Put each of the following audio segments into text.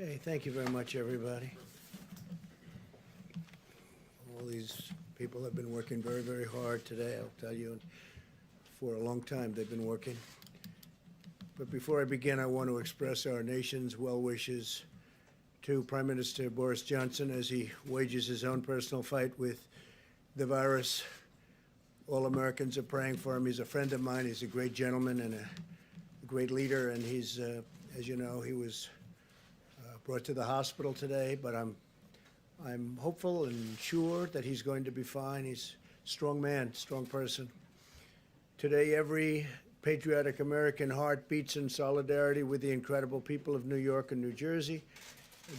Okay, thank you very much, everybody. All these people have been working very, very hard today, I'll tell you. For a long time, they've been working. But before I begin, I want to express our nation's well wishes to Prime Minister Boris Johnson as he wages his own personal fight with the virus. All Americans are praying for him. He's a friend of mine. He's a great gentleman and a great leader. And he's, as you know, he was brought to the hospital today. But I'm hopeful and sure that he's going to be fine. He's a strong man, strong person. Today, every patriotic American heart beats in solidarity with the incredible people of New York and New Jersey.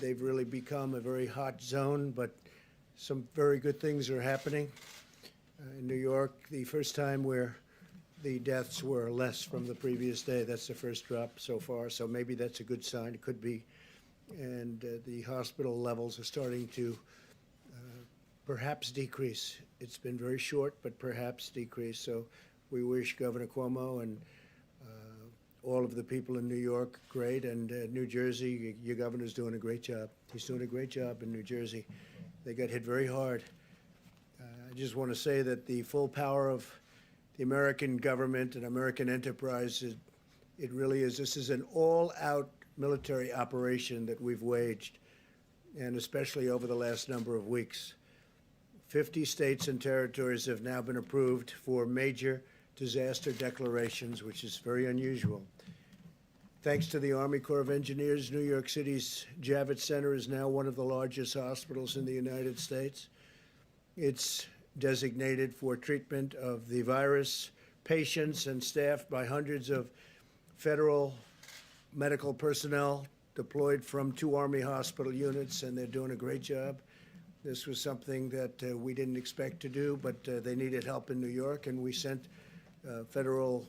They've really become a very hot zone, but some very good things are happening. In New York, the first time where the deaths were less from the previous day. That's the first drop so far, so maybe that's a good sign. It could be. And the hospital levels are starting to perhaps decrease. It's been very short, but perhaps decrease. So we wish Governor Cuomo and all of the people in New York great, and New Jersey, your governor's doing a great job. He's doing a great job in New Jersey. They got hit very hard. I just want to say that the full power of the American government and American enterprise, it really is. This is an all-out military operation that we've waged, and especially over the last number of weeks. 50 states and territories have now been approved for major disaster declarations, which is very unusual. Thanks to the Army Corps of Engineers, New York City's Javits Center is now one of the largest hospitals in the United States. It's designated for treatment of the virus, patients, and staffed by hundreds of federal medical personnel deployed from 2 Army hospital units, and they're doing a great job. This was something that we didn't expect to do, but they needed help in New York, and we sent federal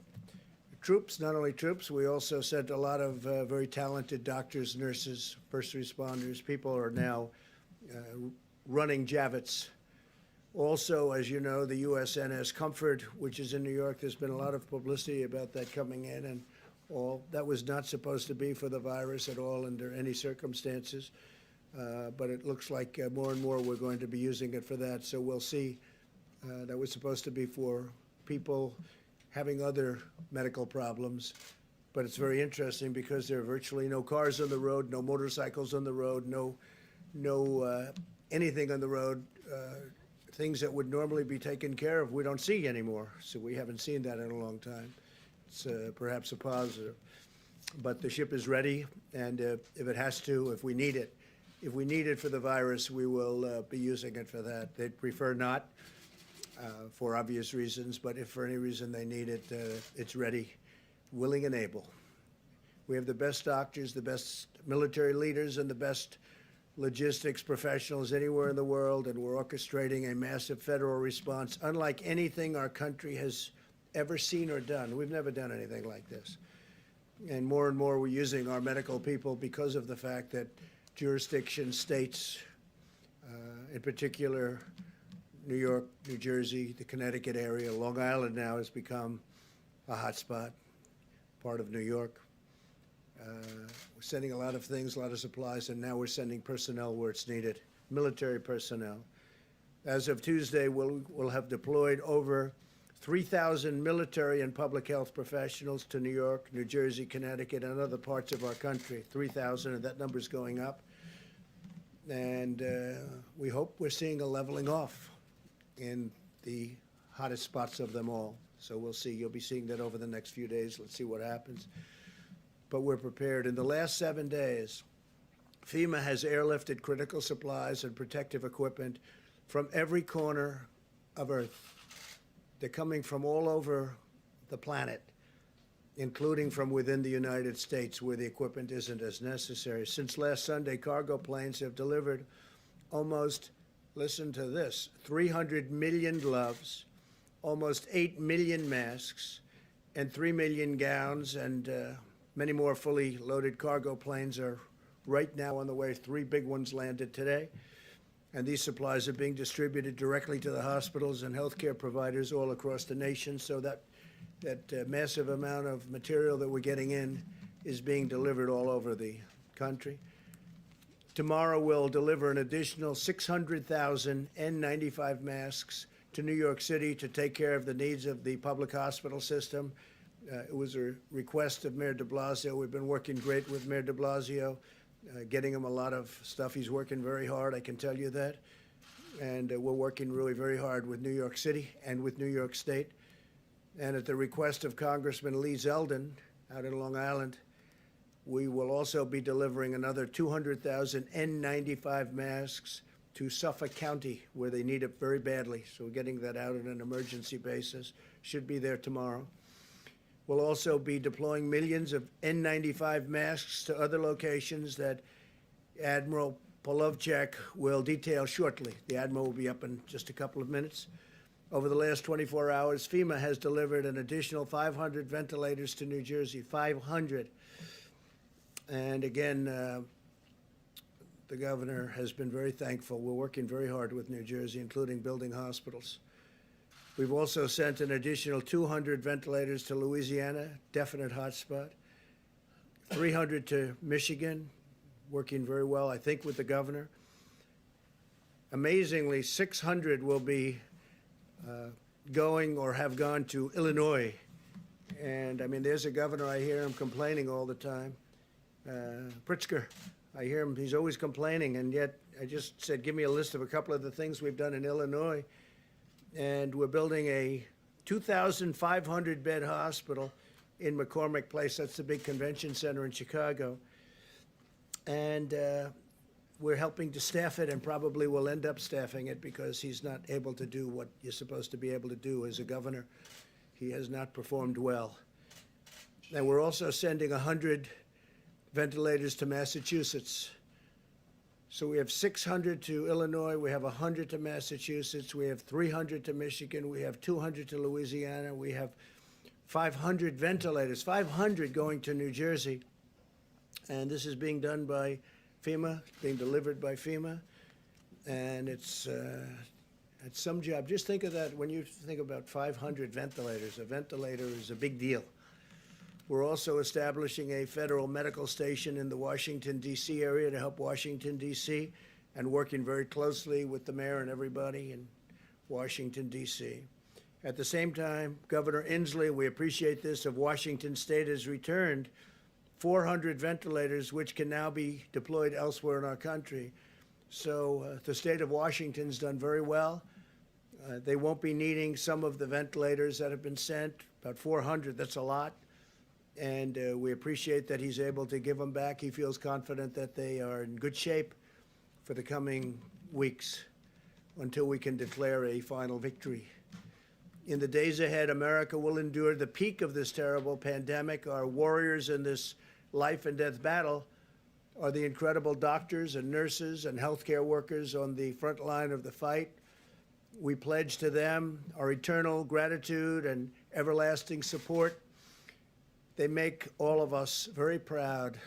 troops. Not only troops, we also sent a lot of very talented doctors, nurses, first responders. People are now running Javits. Also, as you know, the USNS Comfort, which is in New York, there's been a lot of publicity about that coming in, and all that was not supposed to be for the virus at all under any circumstances. But it looks like more and more we're going to be using it for that. So we'll see. That was supposed to be for people having other medical problems. But it's very interesting because there are virtually no cars on the road, no motorcycles on the road, no anything on the road. Things that would normally be taken care of, we don't see anymore. So we haven't seen that in a long time. It's perhaps a positive. But the ship is ready, and if it has to, if we need it for the virus, we will be using it for that. They'd prefer not, for obvious reasons, but if for any reason they need it, it's ready, willing and able. We have the best doctors, the best military leaders, and the best logistics professionals anywhere in the world, and we're orchestrating a massive federal response, unlike anything our country has ever seen or done. We've never done anything like this. And more we're using our medical people because of the fact that jurisdictions, states, in particular, New York, New Jersey, the Connecticut area, Long Island now has become a hot spot, part of New York. We're sending a lot of things, a lot of supplies, and now we're sending personnel where it's needed, military personnel. As of Tuesday, we'll have deployed over 3,000 military and public health professionals to New York, New Jersey, Connecticut, and other parts of our country. 3,000, and that number's going up. And we hope we're seeing a leveling off in the hottest spots of them all. So we'll see. You'll be seeing that over the next few days. Let's see what happens. But we're prepared. In the last 7 days, FEMA has airlifted critical supplies and protective equipment from every corner of Earth. They're coming from all over the planet, including from within the United States where the equipment isn't as necessary. Since last Sunday, cargo planes have delivered almost, listen to this, 300 million gloves, almost 8 million masks, and 3 million gowns, and many more fully loaded cargo planes are right now on the way. 3 big ones landed today. And these supplies are being distributed directly to the hospitals and healthcare providers all across the nation, so that massive amount of material that we're getting in is being delivered all over the country. Tomorrow, we'll deliver an additional 600,000 N95 masks to New York City to take care of the needs of the public hospital system. It was a request of Mayor de Blasio. We've been working great with Mayor de Blasio, getting him a lot of stuff. He's working very hard, I can tell you that. And we're working really very hard with New York City and with New York State. And at the request of Congressman Lee Zeldin out in Long Island, we will also be delivering another 200,000 N95 masks to Suffolk County, where they need it very badly. So we're getting that out on an emergency basis. Should be there tomorrow. We'll also be deploying millions of N95 masks to other locations that Admiral Polovchak will detail shortly. The Admiral will be up in just a couple of minutes. Over the last 24 hours, FEMA has delivered an additional 500 ventilators to New Jersey, 500. And again, the governor has been very thankful. We're working very hard with New Jersey, including building hospitals. We've also sent an additional 200 ventilators to Louisiana, definite hotspot, 300 to Michigan, working very well, I think, with the governor. Amazingly, 600 will be going or have gone to Illinois. And I mean, there's a governor, I hear him complaining all the time. Pritzker, I hear him, he's always complaining, and yet I just said, give me a list of a couple of the things we've done in Illinois. And we're building a 2,500 bed hospital in McCormick Place. That's the big convention center in Chicago. And we're helping to staff it, and probably will end up staffing it because he's not able to do what you're supposed to be able to do as a governor. He has not performed well. And we're also sending 100 ventilators to Massachusetts. So we have 600 to Illinois, we have 100 to Massachusetts, we have 300 to Michigan, we have 200 to Louisiana, we have 500 ventilators, 500 going to New Jersey. And this is being done by FEMA, being delivered by FEMA. And it's some job. Just think of that when you think about 500 ventilators. A ventilator is a big deal. We're also establishing a federal medical station in the Washington, D.C. area to help Washington, D.C., and working very closely with the mayor and everybody in Washington, D.C. At the same time, Governor Inslee, we appreciate this, of Washington State has returned 400 ventilators, which can now be deployed elsewhere in our country. So the state of Washington's done very well. They won't be needing some of the ventilators that have been sent, about 400, that's a lot. And we appreciate that he's able to give them back. He feels confident that they are in good shape for the coming weeks until we can declare a final victory. In the days ahead, America will endure the peak of this terrible pandemic. Our warriors in this life and death battle are the incredible doctors and nurses and healthcare workers on the front line of the fight. We pledge to them our eternal gratitude and everlasting support. They make all of us very proud.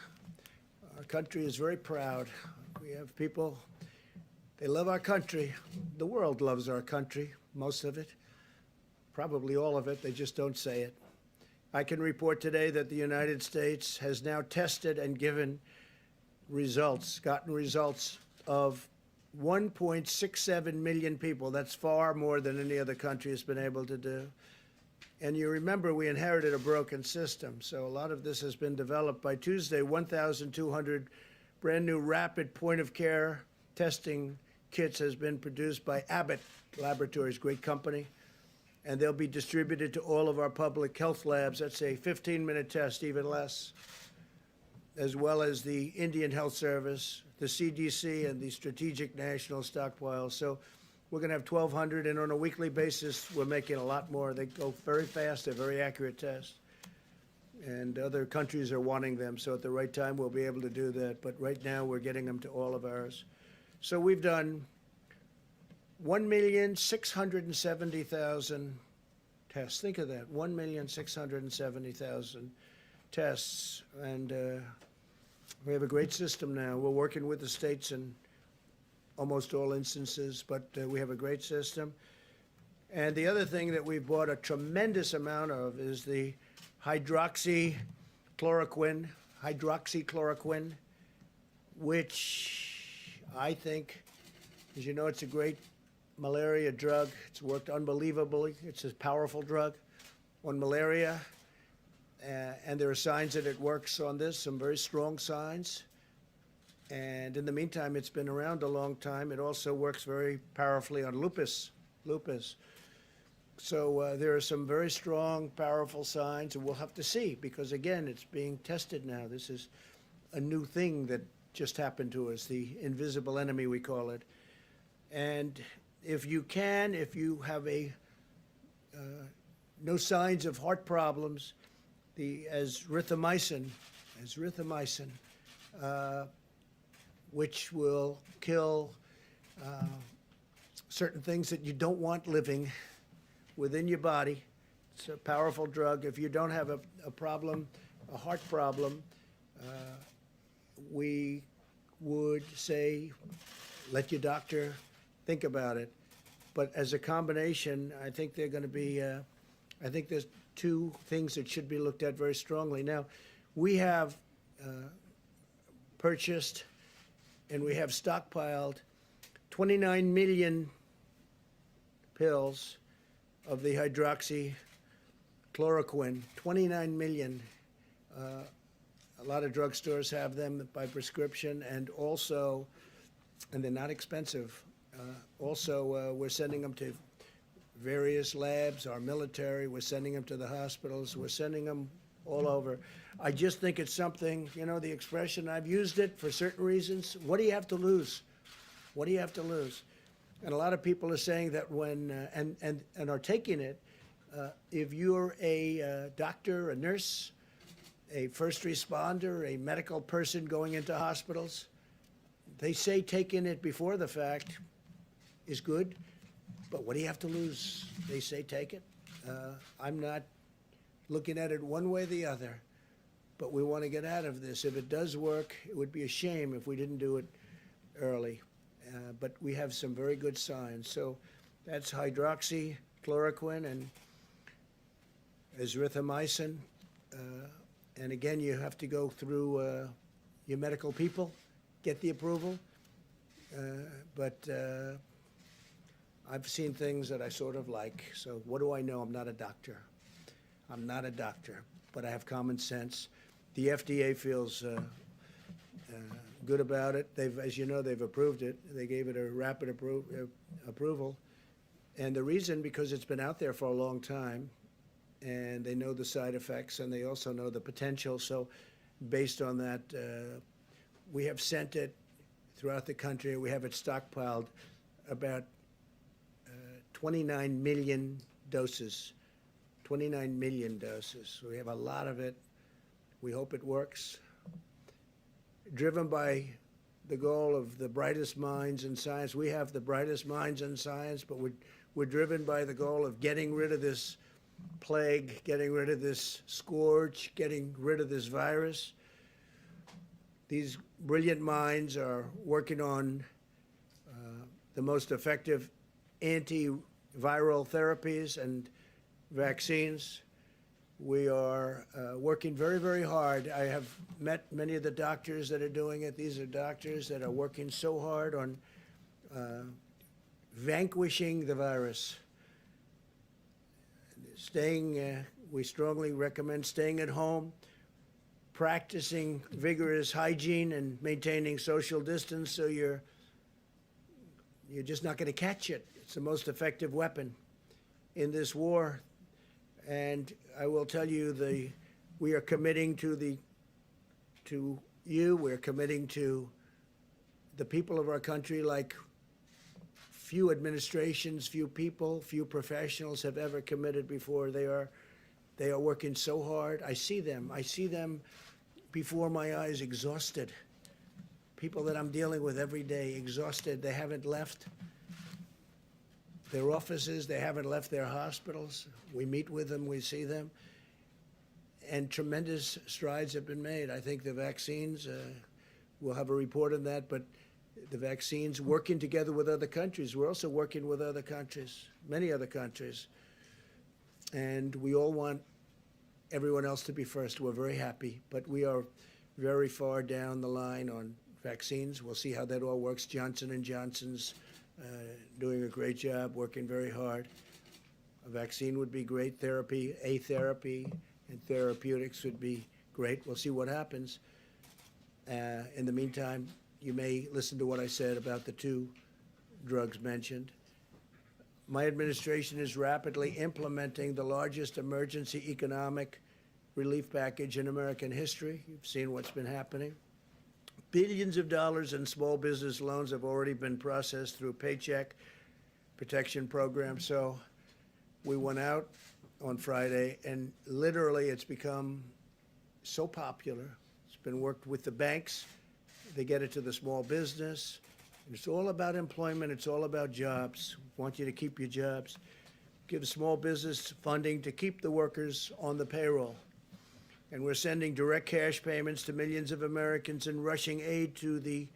Our country is very proud. We have people, they love our country. The world loves our country, most of it, probably all of it. They just don't say it. I can report today that the United States has now tested and gotten results of 1.67 million people. That's far more than any other country has been able to do. And you remember we inherited a broken system, so a lot of this has been developed. By Tuesday, 1,200 brand new rapid point-of-care testing kits has been produced by Abbott Laboratories, great company, and they'll be distributed to all of our public health labs. That's a 15-minute test, even less, as well as the Indian Health Service, the CDC, and the Strategic National Stockpile. So we're going to have 1,200, and on a weekly basis, we're making a lot more. They go very fast. They're very accurate tests. And other countries are wanting them, so at the right time, we'll be able to do that. But right now, we're getting them to all of ours. So we've done 1,670,000 tests. Think of that, 1,670,000 tests. And we have a great system now. We're working with the states in almost all instances, but we have a great system. And the other thing that we've bought a tremendous amount of is the hydroxychloroquine, which I think, as you know, it's a great malaria drug. It's worked unbelievably. It's a powerful drug on malaria. And there are signs that it works on this, some very strong signs. And in the meantime, it's been around a long time. It also works very powerfully on lupus. So there are some very strong, powerful signs, and we'll have to see, because again, it's being tested now. This is a new thing that just happened to us, the invisible enemy, we call it. And if you have no signs of heart problems, the azithromycin, which will kill certain things that you don't want living within your body. It's a powerful drug. If you don't have a problem, a heart problem, we would say, let your doctor think about it. But as a combination, I think they're going to be, I think there's two things that should be looked at very strongly. Now, we have purchased and we have stockpiled 29 million pills of the hydroxychloroquine, 29 million. A lot of drugstores have them by prescription, and also, and they're not expensive. Also, we're sending them to various labs, our military, we're sending them to the hospitals, we're sending them all over. I just think it's something, you know, the expression, I've used it for certain reasons. What do you have to lose? What do you have to lose? And a lot of people are saying that when, and are taking it, if you're a doctor, a nurse, a first responder, a medical person going into hospitals, they say taking it before the fact is good, but what do you have to lose? They say take it. I'm not looking at it one way or the other, but we want to get out of this. If it does work, it would be a shame if we didn't do it early. But we have some very good signs. So that's hydroxychloroquine and azithromycin. And again, you have to go through your medical people, get the approval. But I've seen things that I sort of like. So what do I know? I'm not a doctor. I'm not a doctor, but I have common sense. The FDA feels good about it. They've, as you know, they've approved it. They gave it a rapid approval. And the reason, because it's been out there for a long time, and they know the side effects, and they also know the potential. So based on that, we have sent it throughout the country. We have it stockpiled, about 29 million doses. 29 million doses. So we have a lot of it. We hope it works. Driven by the goal of the brightest minds in science. We have the brightest minds in science, but we're driven by the goal of getting rid of this plague, getting rid of this scourge, getting rid of this virus. These brilliant minds are working on the most effective antiviral therapies and vaccines. We are working very, very hard. I have met many of the doctors that are doing it. These are doctors that are working so hard on vanquishing the virus. We strongly recommend staying at home, practicing vigorous hygiene and maintaining social distance, so you're just not going to catch it. It's the most effective weapon in this war. And I will tell you, we are committing to you, we're committing to the people of our country like few administrations, few people, few professionals have ever committed before. They are working so hard. I see them before my eyes, exhausted. People that I'm dealing with every day, exhausted. They haven't left their offices, they haven't left their hospitals. We meet with them, we see them, and tremendous strides have been made. I think the vaccines, we'll have a report on that, but the vaccines, working together with other countries. We're also working with other countries, many other countries, and we all want everyone else to be first. We're very happy, but we are very far down the line on vaccines. We'll see how that all works. Johnson & Johnson's doing a great job, working very hard. A vaccine would be great. Therapy and therapeutics would be great. We'll see what happens. In the meantime, you may listen to what I said about the two drugs mentioned. My administration is rapidly implementing the largest emergency economic relief package in American history. You've seen what's been happening. Billions of dollars in small business loans have already been processed through Paycheck Protection Program. So we went out on Friday, and literally it's become so popular. It's been worked with the banks. They get it to the small business. And it's all about employment. It's all about jobs. We want you to keep your jobs. Give small business funding to keep the workers on the payroll. And we're sending direct cash payments to millions of Americans and rushing aid to the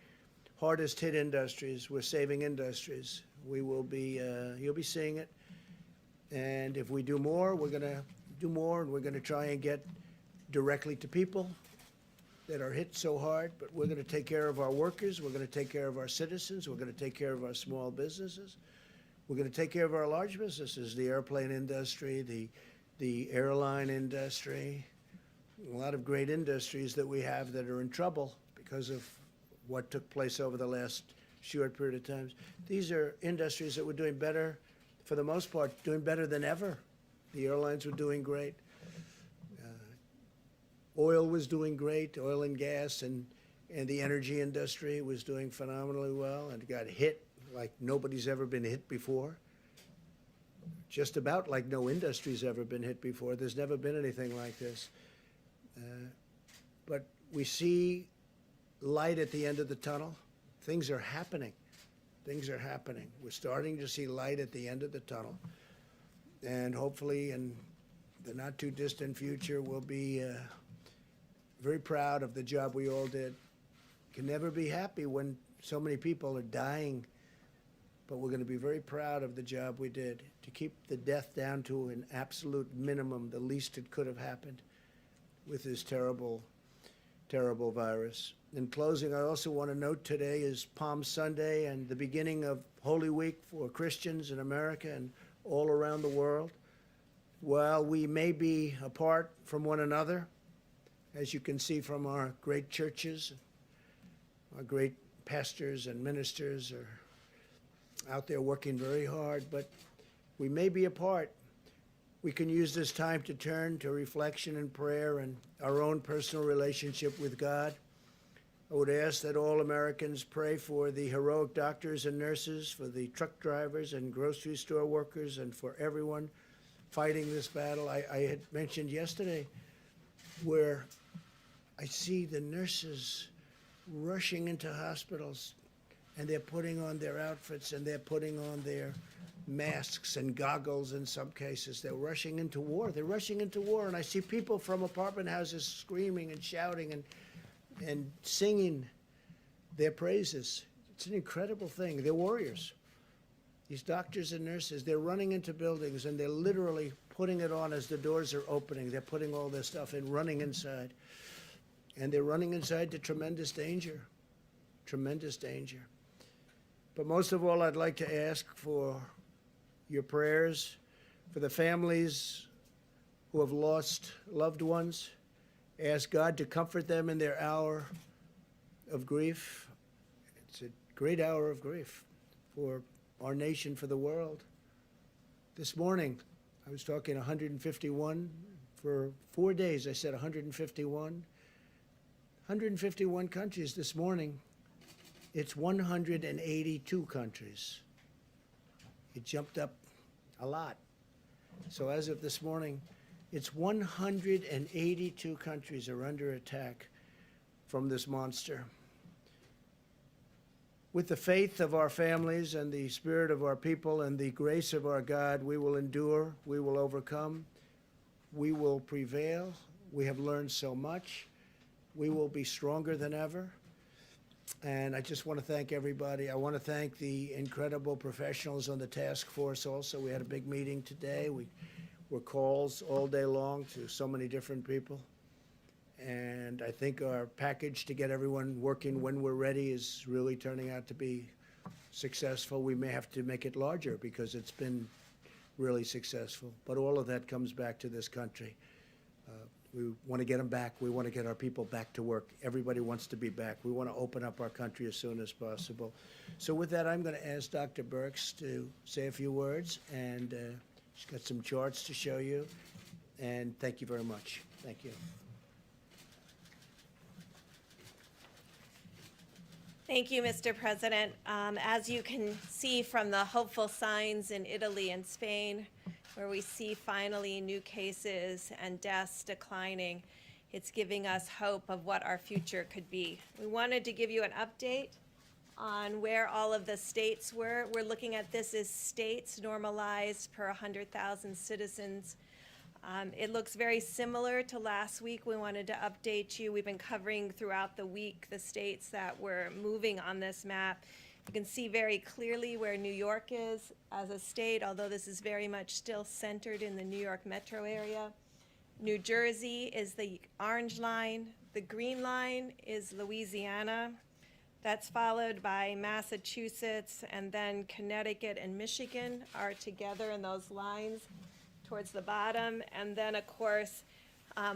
hardest hit industries. We're saving industries. We will be, you'll be seeing it. And if we do more, we're going to do more, and we're going to try and get directly to people that are hit so hard. But we're going to take care of our workers. We're going to take care of our citizens. We're going to take care of our small businesses. We're going to take care of our large businesses, the airplane industry, the airline industry, a lot of great industries that we have that are in trouble because of what took place over the last short period of time. These are industries that were doing better, for the most part, doing better than ever. The airlines were doing great. Oil was doing great, oil and gas, and the energy industry was doing phenomenally well and got hit like nobody's ever been hit before. Just about like no industry's ever been hit before. There's never been anything like this. But we see light at the end of the tunnel. Things are happening. Things are happening. We're starting to see light at the end of the tunnel. And hopefully in the not too distant future, we'll be very proud of the job we all did. Can never be happy when so many people are dying, but we're going to be very proud of the job we did to keep the death down to an absolute minimum, the least it could have happened with this terrible, terrible virus. In closing, I also want to note today is Palm Sunday and the beginning of Holy Week for Christians in America and all around the world. While we may be apart from one another, as you can see from our great churches, our great pastors and ministers are out there working very hard, but we may be apart. We can use this time to turn to reflection and prayer and our own personal relationship with God. I would ask that all Americans pray for the heroic doctors and nurses, for the truck drivers and grocery store workers, and for everyone fighting this battle. I had mentioned yesterday where I see the nurses rushing into hospitals, and they're putting on their outfits and they're putting on their masks and goggles in some cases. They're rushing into war. They're rushing into war. And I see people from apartment houses screaming and shouting and singing their praises. It's an incredible thing. They're warriors. These doctors and nurses, they're running into buildings and they're literally putting it on as the doors are opening. They're putting all their stuff in, running inside. And they're running inside to tremendous danger. Tremendous danger. But most of all, I'd like to ask for your prayers for the families who have lost loved ones. Ask God to comfort them in their hour of grief. It's a great hour of grief for our nation, for the world. This morning, I was talking 151. For 4 days, I said 151. 151 countries this morning. It's 182 countries. It jumped up a lot. So as of this morning, it's 182 countries are under attack from this monster. With the faith of our families and the spirit of our people and the grace of our God, we will endure, we will overcome, we will prevail. We have learned so much. We will be stronger than ever. And I just want to thank everybody. I want to thank the incredible professionals on the task force also. We had a big meeting today. We were calls all day long to so many different people. And I think our package to get everyone working when we're ready is really turning out to be successful. We may have to make it larger because it's been really successful. But all of that comes back to this country. We want to get them back. We want to get our people back to work. Everybody wants to be back. We want to open up our country as soon as possible. So with that, I'm going to ask Dr. Birx to say a few words, and she's got some charts to show you. And thank you very much. Thank you. Thank you, Mr. President. As you can see from the hopeful signs in Italy and Spain, where we see finally new cases and deaths declining, it's giving us hope of what our future could be. We wanted to give you an update on where all of the states were. We're looking at this as states normalized per 100,000 citizens. It looks very similar to last week. We wanted to update you. We've been covering throughout the week the states that were moving on this map. You can see very clearly where New York is as a state, although this is very much still centered in the New York metro area. New Jersey is the orange line. The green line is Louisiana. That's followed by Massachusetts, and then Connecticut and Michigan are together in those lines towards the bottom. And then, of course,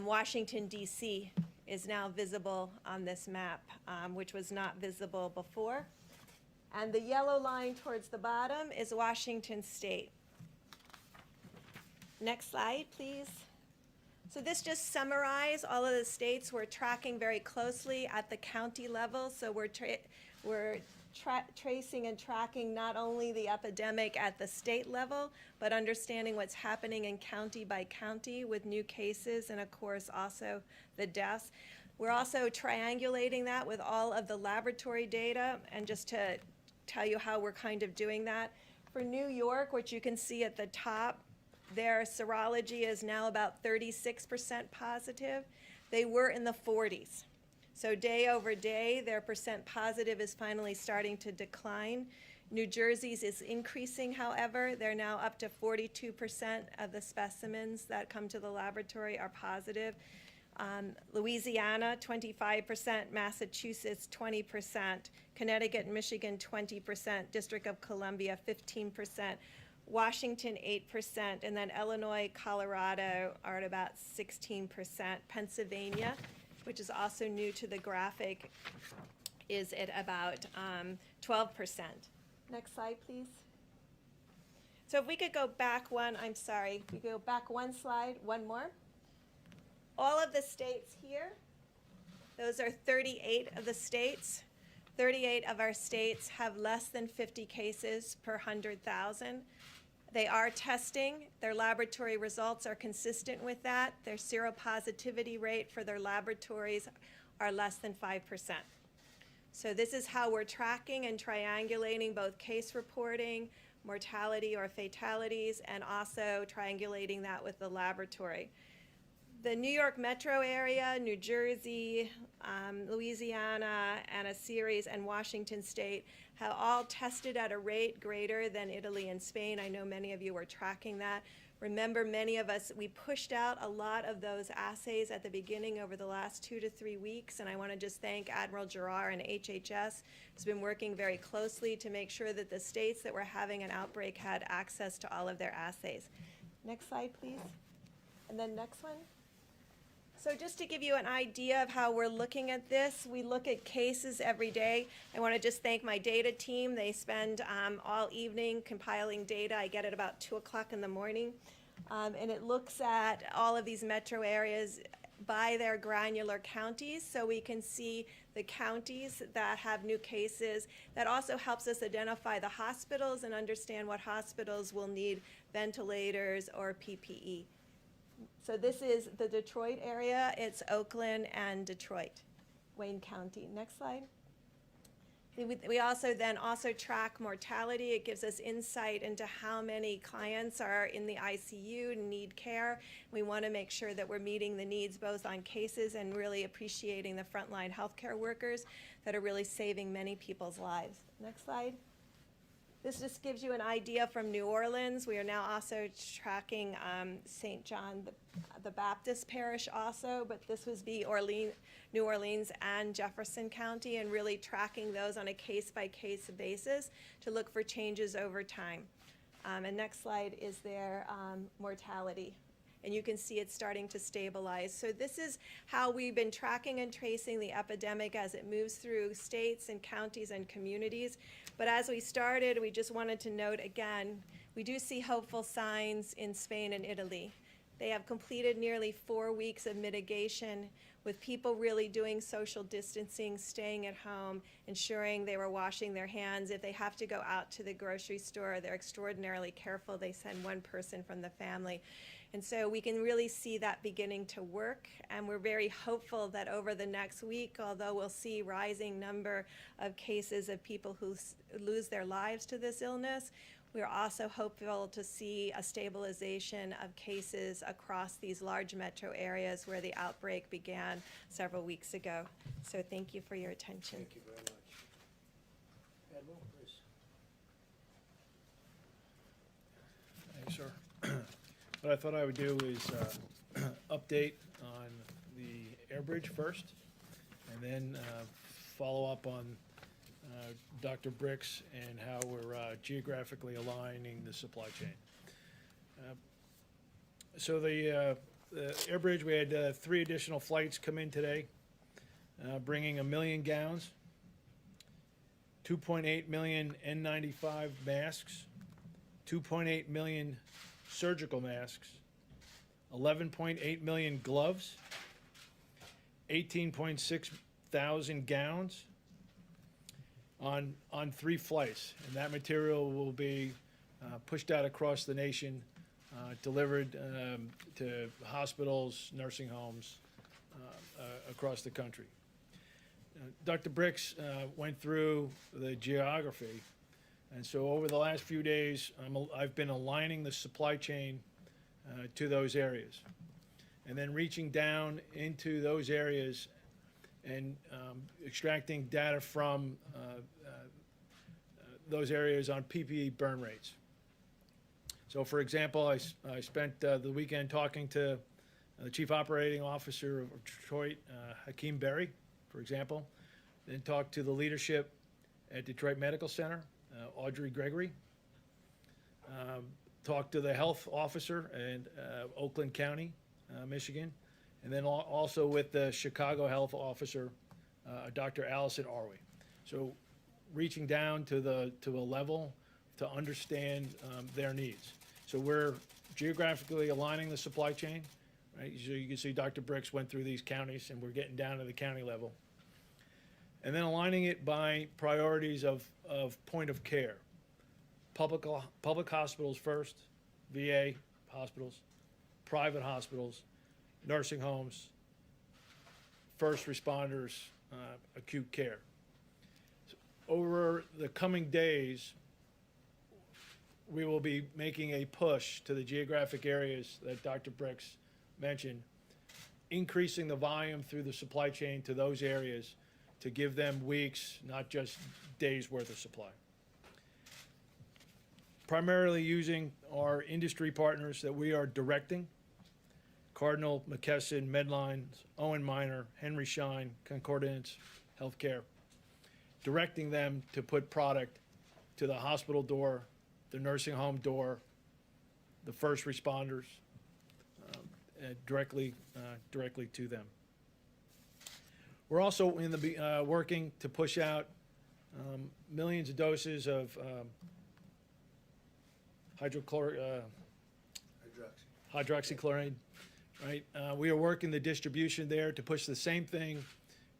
Washington, D.C. is now visible on this map, which was not visible before. And the yellow line towards the bottom is Washington State. Next slide, please. So this just summarizes all of the states we're tracking very closely at the county level. So we're tracing and tracking not only the epidemic at the state level, but understanding what's happening in county by county with new cases and, of course, also the deaths. We're also triangulating that with all of the laboratory data, and just to tell you how we're kind of doing that. For New York, which you can see at the top, their serology is now about 36% positive. They were in the 40s. So day over day, their percent positive is finally starting to decline. New Jersey's is increasing, however. They're now up to 42% of the specimens that come to the laboratory are positive. Louisiana, 25%, Massachusetts, 20%, Connecticut and Michigan, 20%, District of Columbia, 15%, Washington, 8%, and then Illinois, Colorado are at about 16%. Pennsylvania, which is also new to the graphic, is at about 12%. Next slide, please. So if we could go back one, I'm sorry, we could go back one slide, one more. All of the states here, those are 38 of the states. 38 of our states have less than 50 cases per 100,000. They are testing. Their laboratory results are consistent with that. Their seropositivity rate for their laboratories are less than 5%. So this is how we're tracking and triangulating both case reporting, mortality or fatalities, and also triangulating that with the laboratory. The New York metro area, New Jersey, Louisiana, and a series, and Washington State have all tested at a rate greater than Italy and Spain. I know many of you were tracking that. Remember, many of us, we pushed out a lot of those assays at the beginning over the last 2 to 3 weeks, and I want to just thank Admiral Giroir and HHS, who's been working very closely to make sure that the states that were having an outbreak had access to all of their assays. Next slide, please. And then next one. So just to give you an idea of how we're looking at this, we look at cases every day. I want to just thank my data team. They spend all evening compiling data. I get it about 2 o'clock in the morning. And it looks at all of these metro areas by their granular counties, so we can see the counties that have new cases. That also helps us identify the hospitals and understand what hospitals will need ventilators or PPE. So this is the Detroit area. It's Oakland and Detroit, Wayne County. Next slide. We also track mortality. It gives us insight into how many clients are in the ICU and need care. We want to make sure that we're meeting the needs both on cases and really appreciating the frontline healthcare workers that are really saving many people's lives. Next slide. This just gives you an idea from New Orleans. We are now also tracking St. John the Baptist Parish also, but this would be New Orleans and Jefferson County, and really tracking those on a case-by-case basis to look for changes over time. And next slide is their mortality. And you can see it's starting to stabilize. So this is how we've been tracking and tracing the epidemic as it moves through states and counties and communities. But as we started, we just wanted to note again, we do see hopeful signs in Spain and Italy. They have completed nearly 4 weeks of mitigation with people really doing social distancing, staying at home, ensuring they were washing their hands. If they have to go out to the grocery store, they're extraordinarily careful. They send one person from the family. And so we can really see that beginning to work, and we're very hopeful that over the next week, although we'll see rising number of cases of people who lose their lives to this illness, we're also hopeful to see a stabilization of cases across these large metro areas where the outbreak began several weeks ago. So thank you for your attention. Thank you very much. Admiral, please. Thanks, sir. What I thought I would do is update on the air bridge first, and then follow up on Dr. Bricks and how we're geographically aligning the supply chain. So the air bridge, we had 3 additional flights come in today, bringing 1 million gowns, 2.8 million N95 masks, 2.8 million surgical masks, 11.8 million gloves, 18.6 thousand gowns on 3 flights. And that material will be pushed out across the nation, delivered to hospitals, nursing homes across the country. Dr. Bricks went through the geography. And so over the last few days, I've been aligning the supply chain to those areas, and then reaching down into those areas and extracting data from those areas on PPE burn rates. So for example, I spent the weekend talking to the Chief Operating Officer of Detroit, Hakeem Berry, for example, then talked to the leadership at Detroit Medical Center, Audrey Gregory, talked to the health officer in Oakland County, Michigan, and then also with the Chicago health officer, Dr. Allison Arway. So reaching down to a level to understand their needs. So we're geographically aligning the supply chain, right? So you can see Dr. Bricks went through these counties, and we're getting down to the county level. And then aligning it by priorities of point of care. Public hospitals first, VA hospitals, private hospitals, nursing homes, first responders, acute care. So over the coming days, we will be making a push to the geographic areas that Dr. Bricks mentioned, increasing the volume through the supply chain to those areas to give them weeks, not just days worth of supply. Primarily using our industry partners that we are directing, Cardinal, McKesson, Medline, Owen Minor, Henry Schein, Concordance Healthcare, directing them to put product to the hospital door, the nursing home door, the first responders, directly to them. We're also in the working to push out millions of doses of hydroxychloroquine, right? We are working the distribution there to push the same thing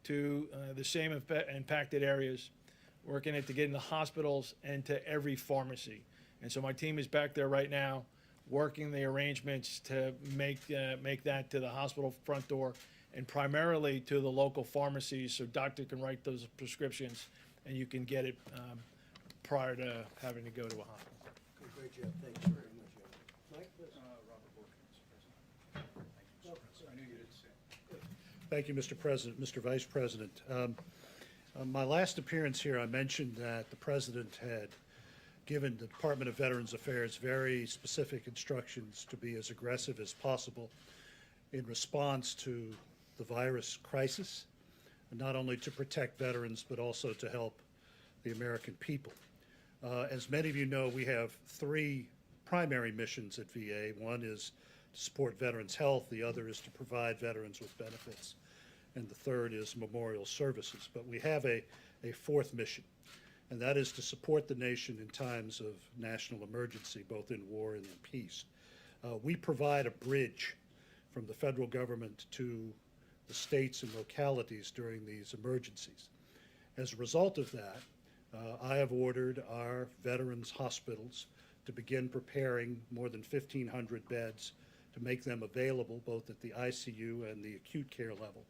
to the same impacted areas, working it to get into hospitals and to every pharmacy. And so my team is back there right now, working the arrangements to make that to the hospital front door and primarily to the local pharmacies, so doctor can write those prescriptions and you can get it prior to having to go to a hospital. Okay, great job. Thanks very much, Evan. Mike, please. Robert Bork, Mr. President. Thank you, Mr. President. I knew you didn't say it. Thank you, Mr. President, Mr. Vice President. My last appearance here, I mentioned that the President had given the Department of Veterans Affairs very specific instructions to be as aggressive as possible in response to the virus crisis, and not only to protect veterans, but also to help the American people. As many of you know, we have three primary missions at VA. One is to support veterans' health, the other is to provide veterans with benefits, and the third is memorial services. But we have a fourth mission, and that is to support the nation in times of national emergency, both in war and in peace. We provide a bridge from the federal government to the states and localities during these emergencies. As a result of that, I have ordered our veterans' hospitals to begin preparing more than 1,500 beds to make them available both at the ICU and the acute care level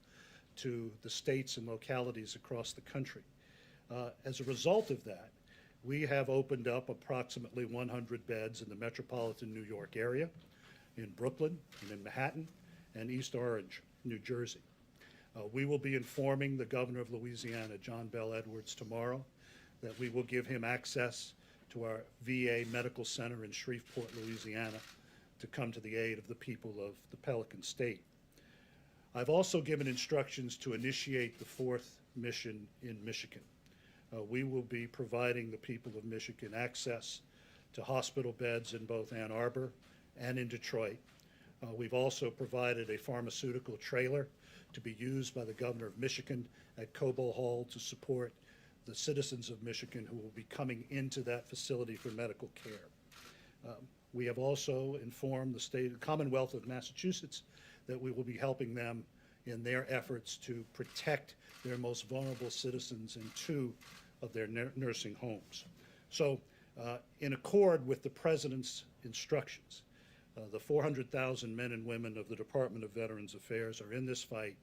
to the states and localities across the country. As a result of that, we have opened up approximately 100 beds in the metropolitan New York area, in Brooklyn, and in Manhattan, and East Orange, New Jersey. We will be informing the governor of Louisiana, John Bel Edwards, tomorrow that we will give him access to our VA Medical Center in Shreveport, Louisiana, to come to the aid of the people of the Pelican State. I've also given instructions to initiate the fourth mission in Michigan. We will be providing the people of Michigan access to hospital beds in both Ann Arbor and in Detroit. We've also provided a pharmaceutical trailer to be used by the governor of Michigan at Cobo Hall to support the citizens of Michigan who will be coming into that facility for medical care. We have also informed the Commonwealth of Massachusetts that we will be helping them in their efforts to protect their most vulnerable citizens in 2 of their nursing homes. So, in accord with the President's instructions, the 400,000 men and women of the Department of Veterans Affairs are in this fight.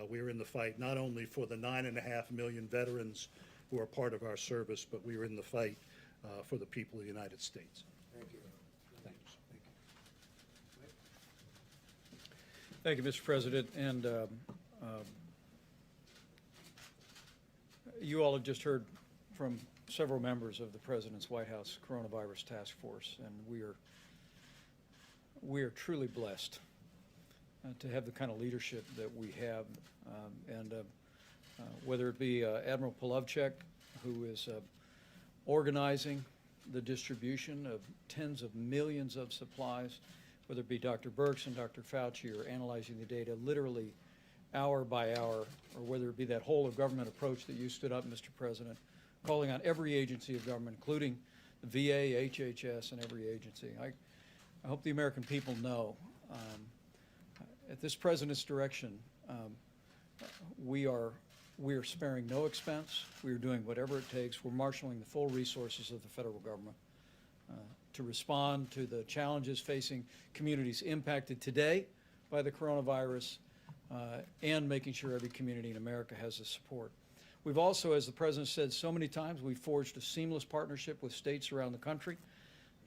We are in the fight not only for the 9.5 million veterans who are part of our service, but we are in the fight for the people of the United States. Thank you. Thanks. Thank you, Mr. President. And you all have just heard from several members of the President's White House Coronavirus Task Force, and we are truly blessed to have the kind of leadership that we have. Whether it be Admiral Polovchek, who is organizing the distribution of tens of millions of supplies, whether it be Dr. Birx and Dr. Fauci, or analyzing the data literally hour by hour, or whether it be that whole of government approach that you stood up, Mr. President, calling on every agency of government, including the VA, HHS, and every agency. I hope the American people know, at this President's direction, we are sparing no expense. We are doing whatever it takes. We're marshaling the full resources of the federal government to respond to the challenges facing communities impacted today by the coronavirus, and making sure every community in America has the support. We've also, as the President said so many times, we've forged a seamless partnership with states around the country.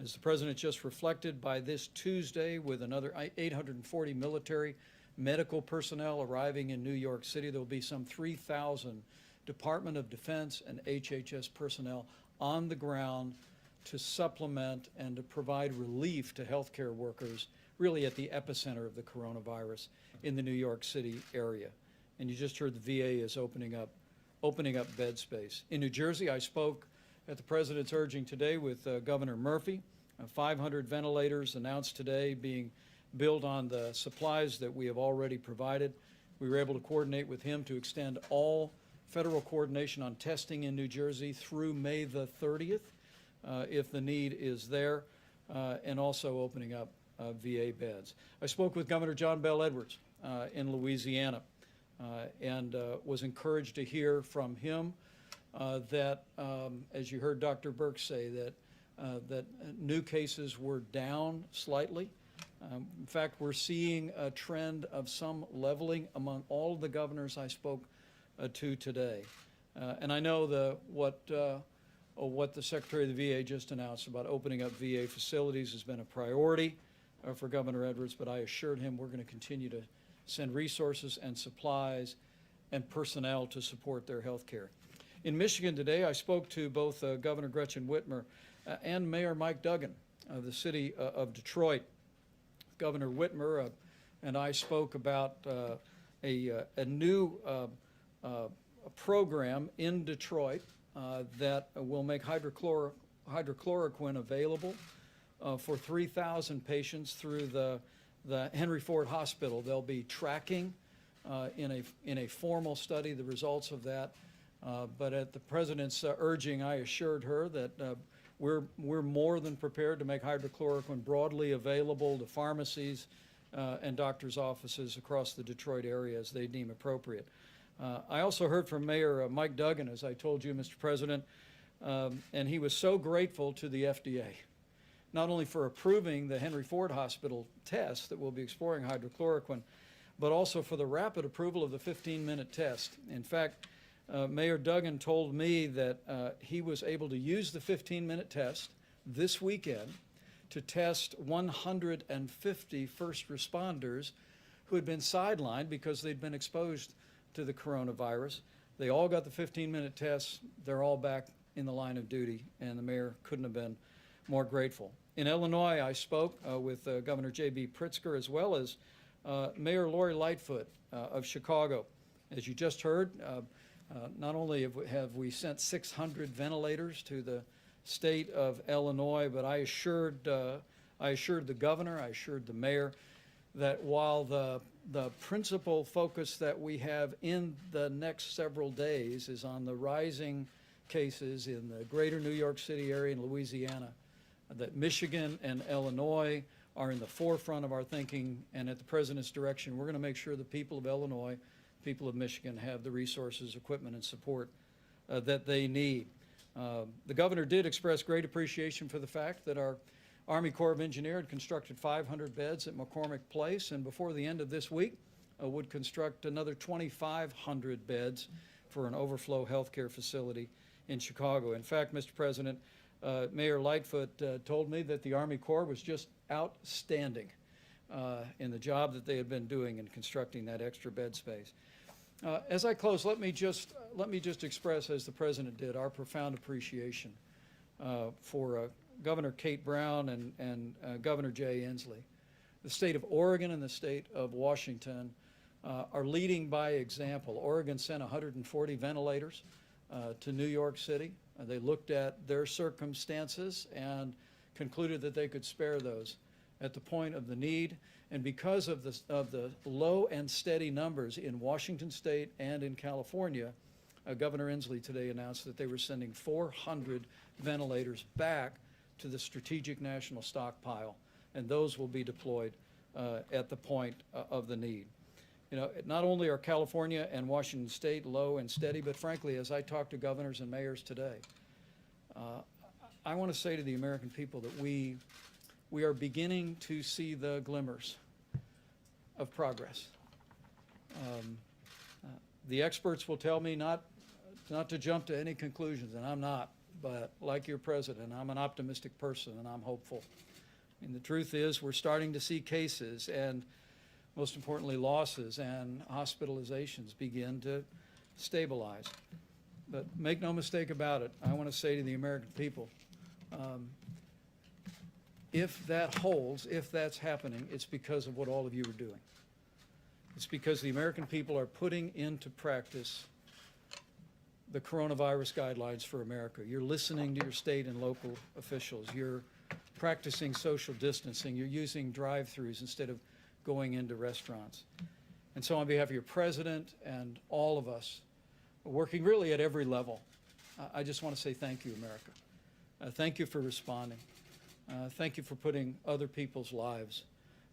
As the President just reflected, by this Tuesday, with another 840 military medical personnel arriving in New York City, there will be some 3,000 Department of Defense and HHS personnel on the ground to supplement and to provide relief to healthcare workers, really at the epicenter of the coronavirus in the New York City area. And you just heard the VA is opening up bed space. In New Jersey, I spoke at the President's urging today with Governor Murphy. 500 ventilators announced today being built on the supplies that we have already provided. We were able to coordinate with him to extend all federal coordination on testing in New Jersey through May the 30th, if the need is there, and also opening up VA beds. I spoke with Governor John Bel Edwards in Louisiana, and was encouraged to hear from him that, as you heard Dr. Birx say, that new cases were down slightly. In fact, we're seeing a trend of some leveling among all of the governors I spoke to today. And I know what the Secretary of the VA just announced about opening up VA facilities has been a priority for Governor Edwards, but I assured him we're going to continue to send resources and supplies and personnel to support their health care. In Michigan today, I spoke to both Governor Gretchen Whitmer and Mayor Mike Duggan of the city of Detroit. Governor Whitmer and I spoke about a new program in Detroit that will make hydrochloroquine available for 3,000 patients through the Henry Ford Hospital. They'll be tracking in a formal study the results of that. But at the President's urging, I assured her that we're more than prepared to make hydrochloroquine broadly available to pharmacies and doctors' offices across the Detroit area as they deem appropriate. I also heard from Mayor Mike Duggan, as I told you, Mr. President, and he was so grateful to the FDA, not only for approving the Henry Ford Hospital test that will be exploring hydrochloroquine, but also for the rapid approval of the 15-minute test. In fact, Mayor Duggan told me that he was able to use the 15-minute test this weekend to test 150 first responders who had been sidelined because they'd been exposed to the coronavirus. They all got the 15-minute tests. They're all back in the line of duty, and the mayor couldn't have been more grateful. In Illinois, I spoke with Governor J.B. Pritzker, as well as Mayor Lori Lightfoot of Chicago. As you just heard, not only have we sent 600 ventilators to the state of Illinois, but I assured the governor, I assured the mayor that while the principal focus that we have in the next several days is on the rising cases in the greater New York City area and Louisiana, that Michigan and Illinois are in the forefront of our thinking, and at the President's direction, we're going to make sure the people of Illinois, people of Michigan have the resources, equipment, and support that they need. The governor did express great appreciation for the fact that our Army Corps of Engineers had constructed 500 beds at McCormick Place, and before the end of this week would construct another 2,500 beds for an overflow healthcare facility in Chicago. In fact, Mr. President, Mayor Lightfoot told me that the Army Corps was just outstanding in the job that they had been doing in constructing that extra bed space. As I close, let me just express, as the President did, our profound appreciation for Governor Kate Brown and Governor Jay Inslee. The state of Oregon and the state of Washington are leading by example. Oregon sent 140 ventilators to New York City. They looked at their circumstances and concluded that they could spare those at the point of the need. And because of the low and steady numbers in Washington State and in California, Governor Inslee today announced that they were sending 400 ventilators back to the Strategic National Stockpile, and those will be deployed at the point of the need. You know, not only are California and Washington State low and steady, but frankly, as I talk to governors and mayors today, I want to say to the American people that we are beginning to see the glimmers of progress. The experts will tell me not to jump to any conclusions, and I'm not, but like your president, I'm an optimistic person and I'm hopeful. And the truth is, we're starting to see cases and, most importantly, losses and hospitalizations begin to stabilize. But make no mistake about it, I want to say to the American people, if that holds, if that's happening, it's because of what all of you are doing. It's because the American people are putting into practice the coronavirus guidelines for America. You're listening to your state and local officials. You're practicing social distancing. You're using drive-throughs instead of going into restaurants. And so on behalf of your president and all of us, working really at every level, I just want to say thank you, America. Thank you for responding. Thank you for putting other people's lives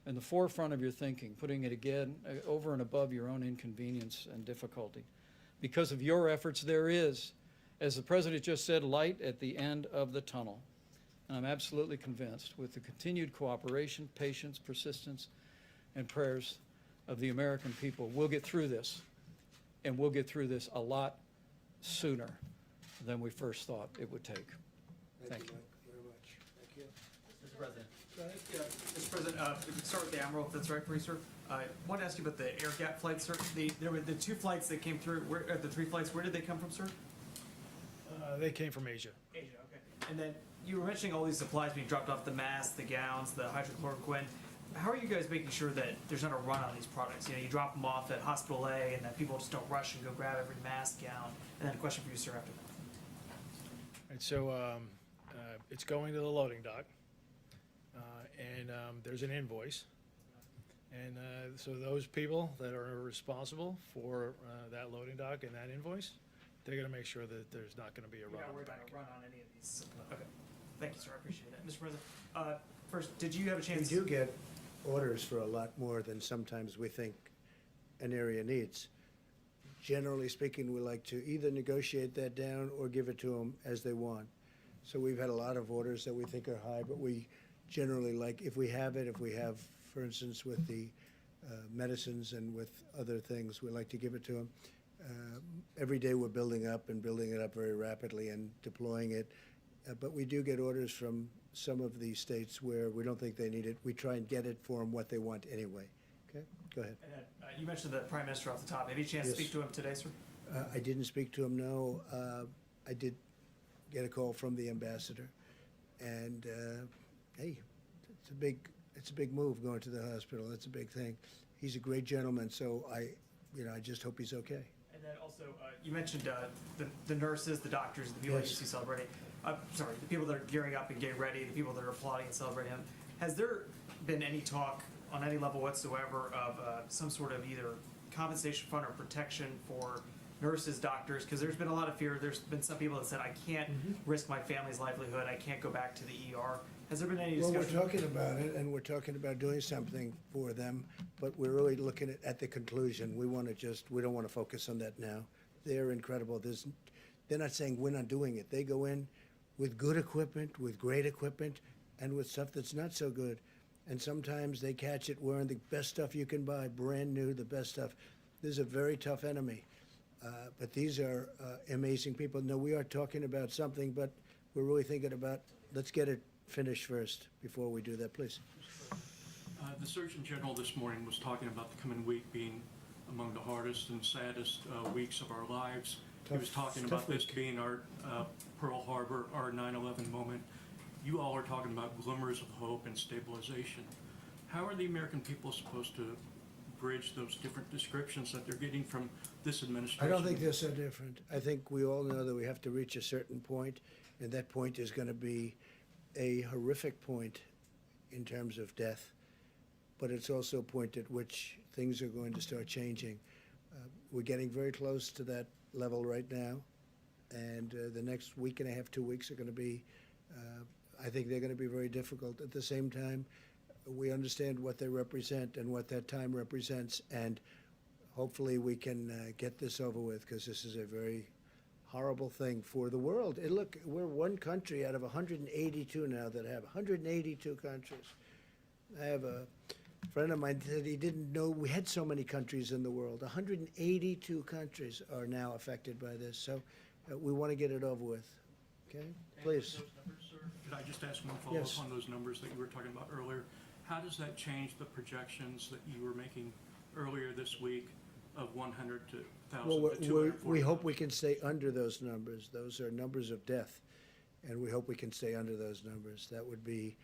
in the forefront of your thinking, putting it again over and above your own inconvenience and difficulty. Because of your efforts, there is, as the President just said, light at the end of the tunnel. And I'm absolutely convinced, with the continued cooperation, patience, persistence, and prayers of the American people, we'll get through this. And we'll get through this a lot sooner than we first thought it would take. Thank you. Mike, very much. Thank you. Mr. President. Mr. President, we can start with the Admiral, if that's right for you, sir. I want to ask you about the air gap flights, sir. There were the 2 flights that came through, the 3 flights, where did they come from, sir? They came from Asia. Asia, okay. And then you were mentioning all these supplies being dropped off, the masks, the gowns, the hydrochloroquine. How are you guys making sure that there's not a run on these products? You know, you drop them off at Hospital A, and then people just don't rush and go grab every mask, gown. And then a question for you, sir, after that. And so it's going to the loading dock, and there's an invoice. And so those people that are responsible for that loading dock and that invoice, they're going to make sure that there's not going to be a You're run not on worried the about back. a run on any of these. Okay. Thank you, sir. I appreciate that. Mr. President, first, did you have a We chance? do get orders for a lot more than sometimes we think an area needs. Generally speaking, we like to either negotiate that down or give it to them as they want. So we've had a lot of orders that we think are high, but we generally like, if we have, for instance, with the medicines and with other things, we like to give it to them. Every day we're building up and building it up very rapidly and deploying it. But we do get orders from some of the states where we don't think they need it. We try and get it for them what they want anyway. Okay, go ahead. And then, you mentioned the Prime Minister off the top. Have you had a chance to Yes. speak to him today, sir? I didn't speak to him, no. I did get a call from the ambassador. And, hey, it's a big move going to the hospital. That's a big thing. He's a great gentleman, so I just hope he's okay. And then also, you mentioned the nurses, the doctors, the people that you Yes. see celebrating. Sorry, the people that are gearing up and getting ready, the people that are applauding and celebrating him. Has there been any talk on any level whatsoever of some sort of either compensation fund or protection for nurses, doctors? Because there's been a lot of fear. There's been some people that said, I can't risk my family's livelihood. I can't go back to the ER. Has there been any Well, discussion? we're talking about it, and we're talking about doing something for them, but we're really looking at the conclusion. We don't want to focus on that now. They're incredible. They're not saying we're not doing it. They go in with good equipment, with great equipment, and with stuff that's not so good. And sometimes they catch it wearing the best stuff you can buy, brand new, the best stuff. This is a very tough enemy. But these are amazing people. No, we are talking about something, but we're really thinking about, let's get it finished first before we do that, please. The Surgeon General this morning was talking about the coming week being among the hardest and saddest weeks of our lives. He was talking Tough about this week. being our Pearl Harbor, our 9/11 moment. You all are talking about glimmers of hope and stabilization. How are the American people supposed to bridge those different descriptions that they're getting from this I administration? don't think they're so different. I think we all know that we have to reach a certain point, and that point is going to be a horrific point in terms of death, but it's also a point at which things are going to start changing. We're getting very close to that level right now, and the next week and a half, 2 weeks are going to be, I think they're going to be very difficult. At the same time, we understand what they represent and what that time represents, and hopefully we can get this over with, because this is a very horrible thing for the world. And look, we're one country out of 182 now that have 182 countries. I have a friend of mine said he didn't know we had so many countries in the world. 182 countries are now affected by this, so we want to get it over with. Okay, please. Those numbers, sir? Could I just ask one Yes. follow-up on those numbers that you were talking about earlier? How does that change the projections that you were making earlier this week of 100 to 1,000 Well, to 240? we hope we can stay under those numbers. Those are numbers of death, and we hope we can stay under those numbers. That would be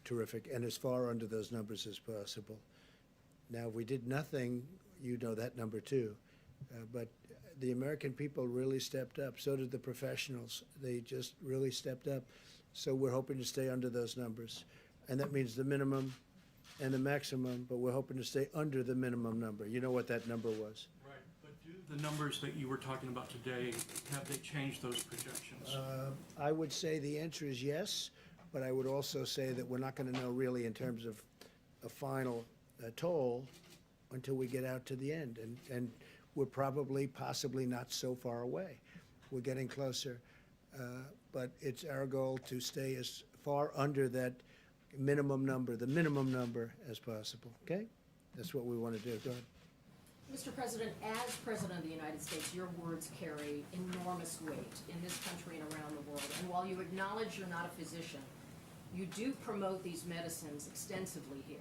terrific, and as far under those numbers as possible. Now, if we did nothing, you know that number too. But the American people really stepped up. So did the professionals. They just really stepped up. So we're hoping to stay under those numbers. And that means the minimum and the maximum, but we're hoping to stay under the minimum number. You know what that number was. Right, but do the numbers that you were talking about today, have they changed those projections? I would say the answer is yes, but I would also say that we're not going to know really in terms of a final toll until we get out to the end. And we're possibly not so far away. We're getting closer. But it's our goal to stay as far under that minimum number, the minimum number as possible, okay? That's what we want to do. Go ahead. Mr. President, as President of the United States, your words carry enormous weight in this country and around the world. And while you acknowledge you're not a physician, you do promote these medicines extensively here.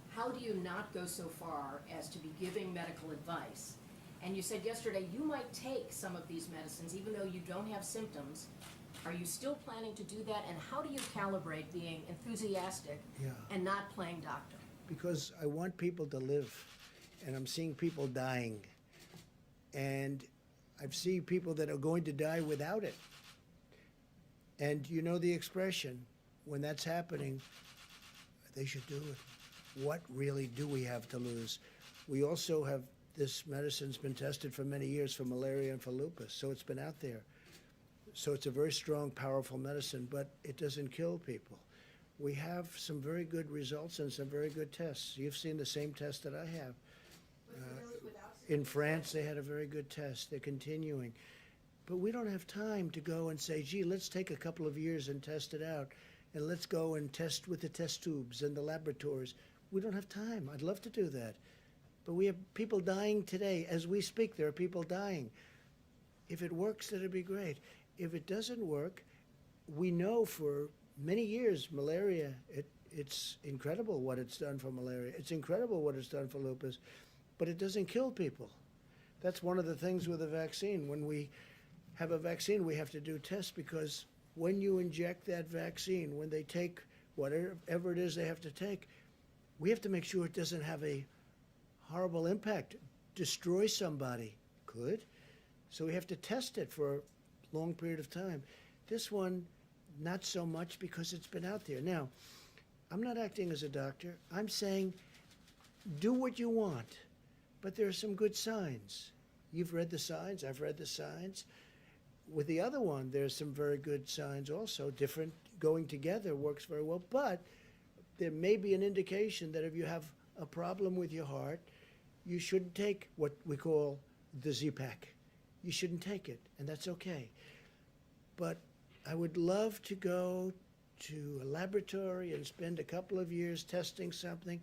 How do you not go so far as to be giving medical advice? And you said yesterday you might take some of these medicines even though you don't have symptoms, Are you still planning to do that? And how do you calibrate being enthusiastic Yeah. and not playing doctor? Because I want people to live, and I'm seeing people dying. And I've seen people that are going to die without it. And you know the expression, when that's happening, they should do it. What really do we have to lose? We also have, this medicine's been tested for many years for malaria and for lupus, so it's been out there. So it's a very strong, powerful medicine, but it doesn't kill people. We have some very good results and some very good tests. You've seen the same test that I have. In France, they had a very good test. They're continuing. But we don't have time to go and say, gee, let's take a couple of years and test it out, and let's go and test with the test tubes and the laboratories. We don't have time. I'd love to do that. But we have people dying today. As we speak, there are people dying. If it works, that'd be great. If it doesn't work, we know for many years, malaria, it's incredible what it's done for malaria. It's incredible what it's done for lupus, but it doesn't kill people. That's one of the things with a vaccine. When we have a vaccine, we have to do tests, because when you inject that vaccine, when they take whatever it is they have to take, we have to make sure it doesn't have a horrible impact, destroy somebody. Could. So we have to test it for a long period of time. This one, not so much, because it's been out there. Now, I'm not acting as a doctor. I'm saying do what you want, but there are some good signs. You've read the signs. I've read the signs. With the other one, there's some very good signs also. Different, going together works very well, but there may be an indication that if you have a problem with your heart, you shouldn't take what we call the Z-Pack. You shouldn't take it, and that's okay. But I would love to go to a laboratory and spend a couple of years testing something.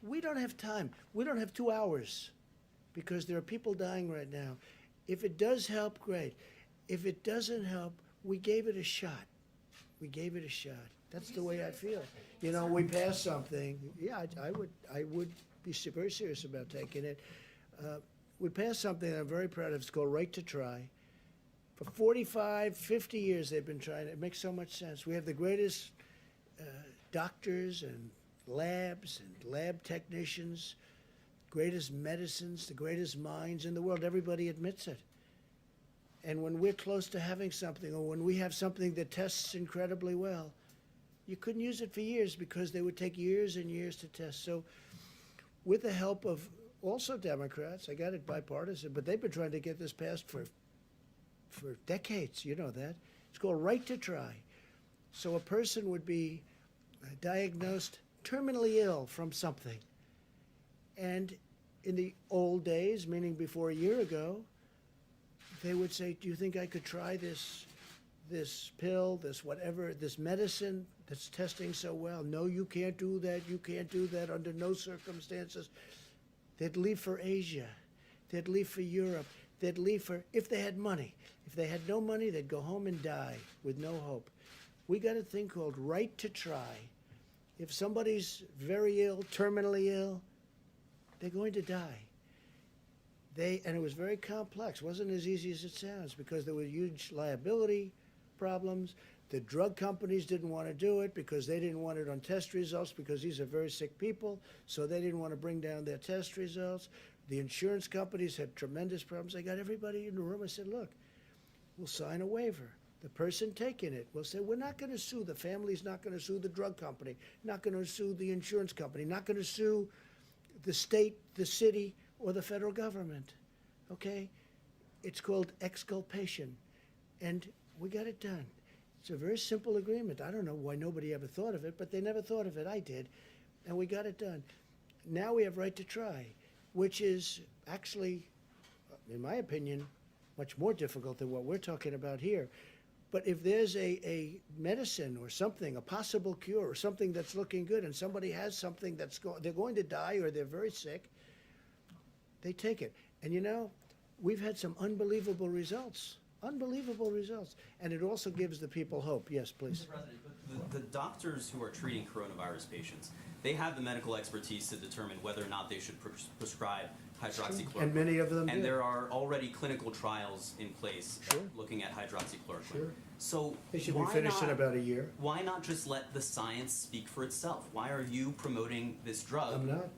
We don't have time. We don't have 2 hours, because there are people dying right now. If it does help, great. If it doesn't help, we gave it a shot. We gave it a shot. That's the way I feel. You know, we passed something. Yeah, I would be very serious about taking it. We passed something that I'm very proud of. It's called Right to Try. For 45, 50 years they've been trying it. It makes so much sense. We have the greatest doctors and labs and lab technicians, greatest medicines, the greatest minds in the world. Everybody admits it. And when we're close to having something, or when we have something that tests incredibly well, you couldn't use it for years, because they would take years and years to test. So with the help of also Democrats, I got it bipartisan, but they've been trying to get this passed for decades. You know that. It's called Right to Try. So a person would be diagnosed terminally ill from something. And in the old days, meaning before a year ago, they would say, do you think I could try this pill, this whatever, this medicine that's testing so well? No, you can't do that. You can't do that under no circumstances. They'd leave for Asia. They'd leave for Europe. They'd leave for, if they had money. If they had no money, they'd go home and die with no hope. We got a thing called Right to Try. If somebody's very ill, terminally ill, they're going to die. And it was very complex. It wasn't as easy as it sounds, because there were huge liability problems. The drug companies didn't want to do it because they didn't want it on test results, because these are very sick people, so they didn't want to bring down their test results. The insurance companies had tremendous problems. I got everybody in the room. I said, look, we'll sign a waiver. The person taking it will say, we're not going to sue. The family's not going to sue the drug company, not going to sue the insurance company, not going to sue the state, the city, or the federal government. Okay? It's called exculpation. And we got it done. It's a very simple agreement. I don't know why nobody ever thought of it, but they never thought of it. I did. And we got it done. Now we have Right to Try, which is actually, in my opinion, much more difficult than what we're talking about here. But if there's a medicine or something, a possible cure or something that's looking good, and somebody has something they're going to die or they're very sick, they take it. And you know, we've had some unbelievable results. Unbelievable results. And it also gives the people hope. Yes, please. Mr. President, but the doctors who are treating coronavirus patients, they have the medical expertise to determine whether or not they should prescribe hydroxychloroquine. And many of them And do. there are already clinical trials in place Sure. looking at hydroxychloroquine. Sure. So They should be why finished in not- about a year. Why not just let the science speak for itself? Why are you promoting this drug? I'm not.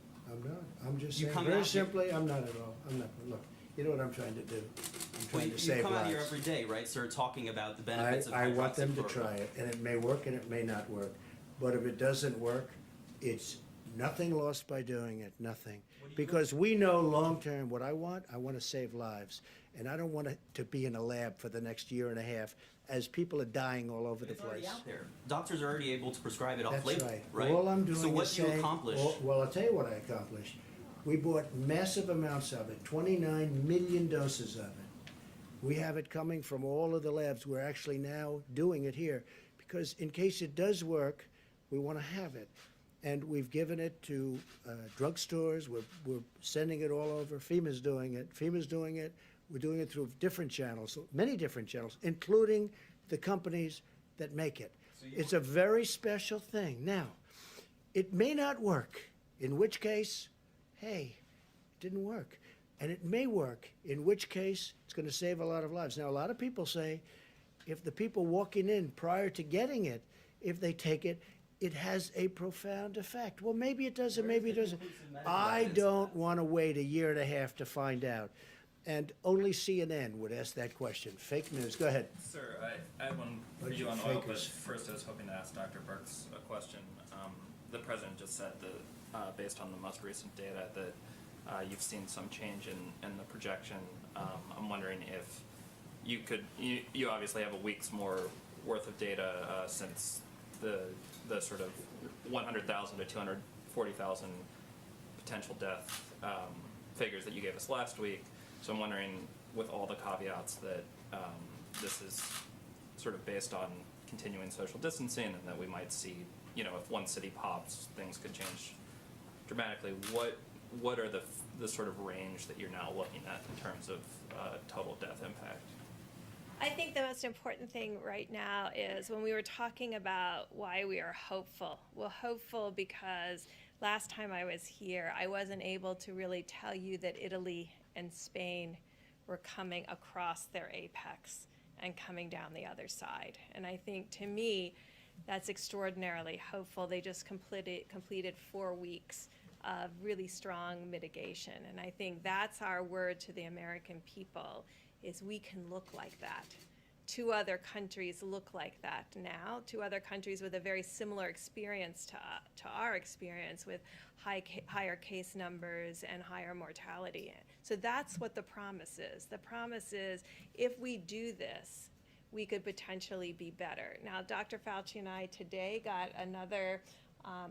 I'm just You saying, come very out here- simply, I'm not at all. I'm not. Look, you know what I'm trying to do? I'm Well, trying you to save come out here lives. every day, right, sir, talking about the benefits of I want them to hydroxychloroquine. try it, and it may work and it may not work. But if it doesn't work, it's nothing lost by doing it, nothing. Because we know long-term what I want to save lives. And I don't want it to be in a lab for the next year and a half as people are dying all over the It's already place. out there. Doctors are already able to prescribe it off That's label, right. right? All I'm doing So what is do you saying, accomplish? well, I'll tell you what I accomplished. We bought massive amounts of it, 29 million doses of it. We have it coming from all of the labs. We're actually now doing it here because in case it does work, we want to have it. And we've given it to drugstores. We're sending it all over. FEMA's doing it. FEMA's doing it. We're doing it through different channels, many different channels, including the companies that make it. It's a very special thing. Now, it may not work, in which case, hey, it didn't work. And it may work, in which case it's going to save a lot of lives. Now, a lot of people say if the people walking in prior to getting it, if they take it, it has a profound effect. Well, maybe it does, and maybe it doesn't. I don't want to wait a year and a half to find out. And only CNN would ask that question. Fake news. Go ahead. Sir, I had one for Bunch you of on oil, but fakers. first I was hoping to ask Dr. Burks a question. The president just said that, based on the most recent data, that you've seen some change in the projection. I'm wondering if you could, you obviously have a week's more worth of data since the sort of 100,000 to 240,000 potential death figures that you gave us last week. So I'm wondering, with all the caveats that this is sort of based on continuing social distancing and that we might see, if one city pops, things could change dramatically. What are the sort of range that you're now looking at in terms of total death impact? I think the most important thing right now is when we were talking about why we are hopeful. Well, hopeful because last time I was here, I wasn't able to really tell you that Italy and Spain were coming across their apex and coming down the other side. And I think, to me, that's extraordinarily hopeful. They just completed 4 weeks of really strong mitigation. And I think that's our word to the American people, is we can look like that. 2 other countries look like that now. 2 other countries with a very similar experience to our experience, with higher case numbers and higher mortality. So that's what the promise is. The promise is, if we do this, we could potentially be better. Now, Dr. Fauci and I today got another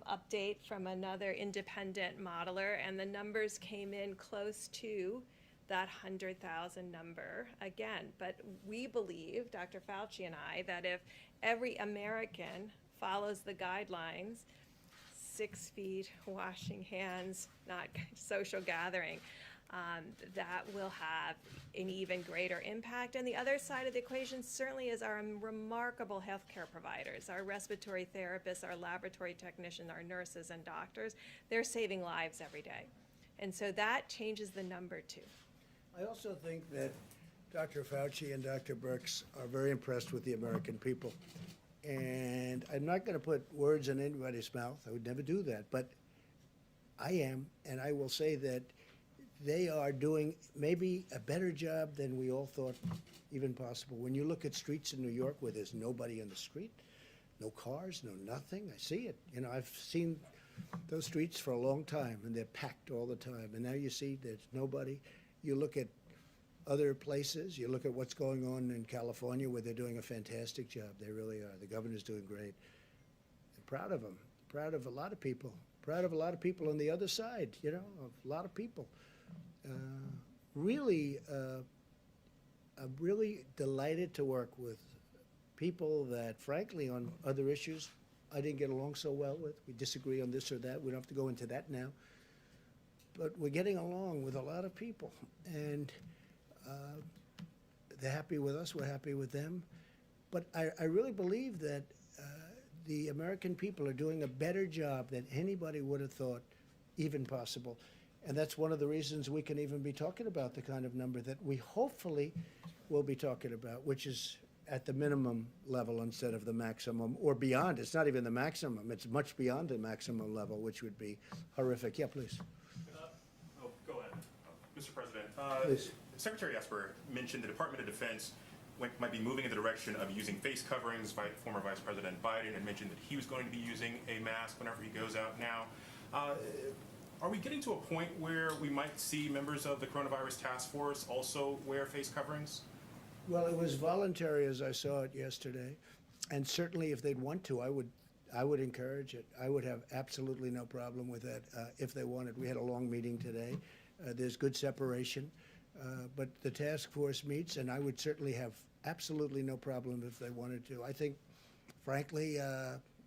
update from another independent modeler, and the numbers came in close to that 100,000 number again. But we believe, Dr. Fauci and I, that if every American follows the guidelines, 6 feet, washing hands, not social gathering, that will have an even greater impact. And the other side of the equation certainly is our remarkable healthcare providers, our respiratory therapists, our laboratory technicians, our nurses and doctors. They're saving lives every day. And so that changes the number too. I also think that Dr. Fauci and Dr. Birx are very impressed with the American people. And I'm not going to put words in anybody's mouth. I would never do that. But I am, and I will say that they are doing maybe a better job than we all thought even possible. When you look at streets in New York where there's nobody on the street, no cars, no nothing, I see it. I've seen those streets for a long time, and they're packed all the time. And now you see there's nobody. You look at other places, you look at what's going on in California, where they're doing a fantastic job. They really are. The governor's doing great. I'm proud of them. Proud of a lot of people. Proud of a lot of people on the other side, a lot of people. I'm really delighted to work with people that, frankly, on other issues, I didn't get along so well with. We disagree on this or that. We don't have to go into that now. But we're getting along with a lot of people. And they're happy with us. We're happy with them. But I really believe that the American people are doing a better job than anybody would have thought even possible. And that's one of the reasons we can even be talking about the kind of number that we hopefully will be talking about, which is at the minimum level instead of the maximum, or beyond. It's not even the maximum, it's much beyond the maximum level, which would be horrific. Yeah, please. Go ahead. Mr. President, Please. Secretary Esper mentioned the Department of Defense might be moving in the direction of using face coverings. Former Vice President Biden had mentioned that he was going to be using a mask whenever he goes out now. Are we getting to a point where we might see members of the coronavirus task force also wear face coverings? Well, it was voluntary as I saw it yesterday, and certainly if they'd want to, I would encourage it. I would have absolutely no problem with that if they wanted. We had a long meeting today. There's good separation, but the task force meets, and I would certainly have absolutely no problem if they wanted to. I think, frankly,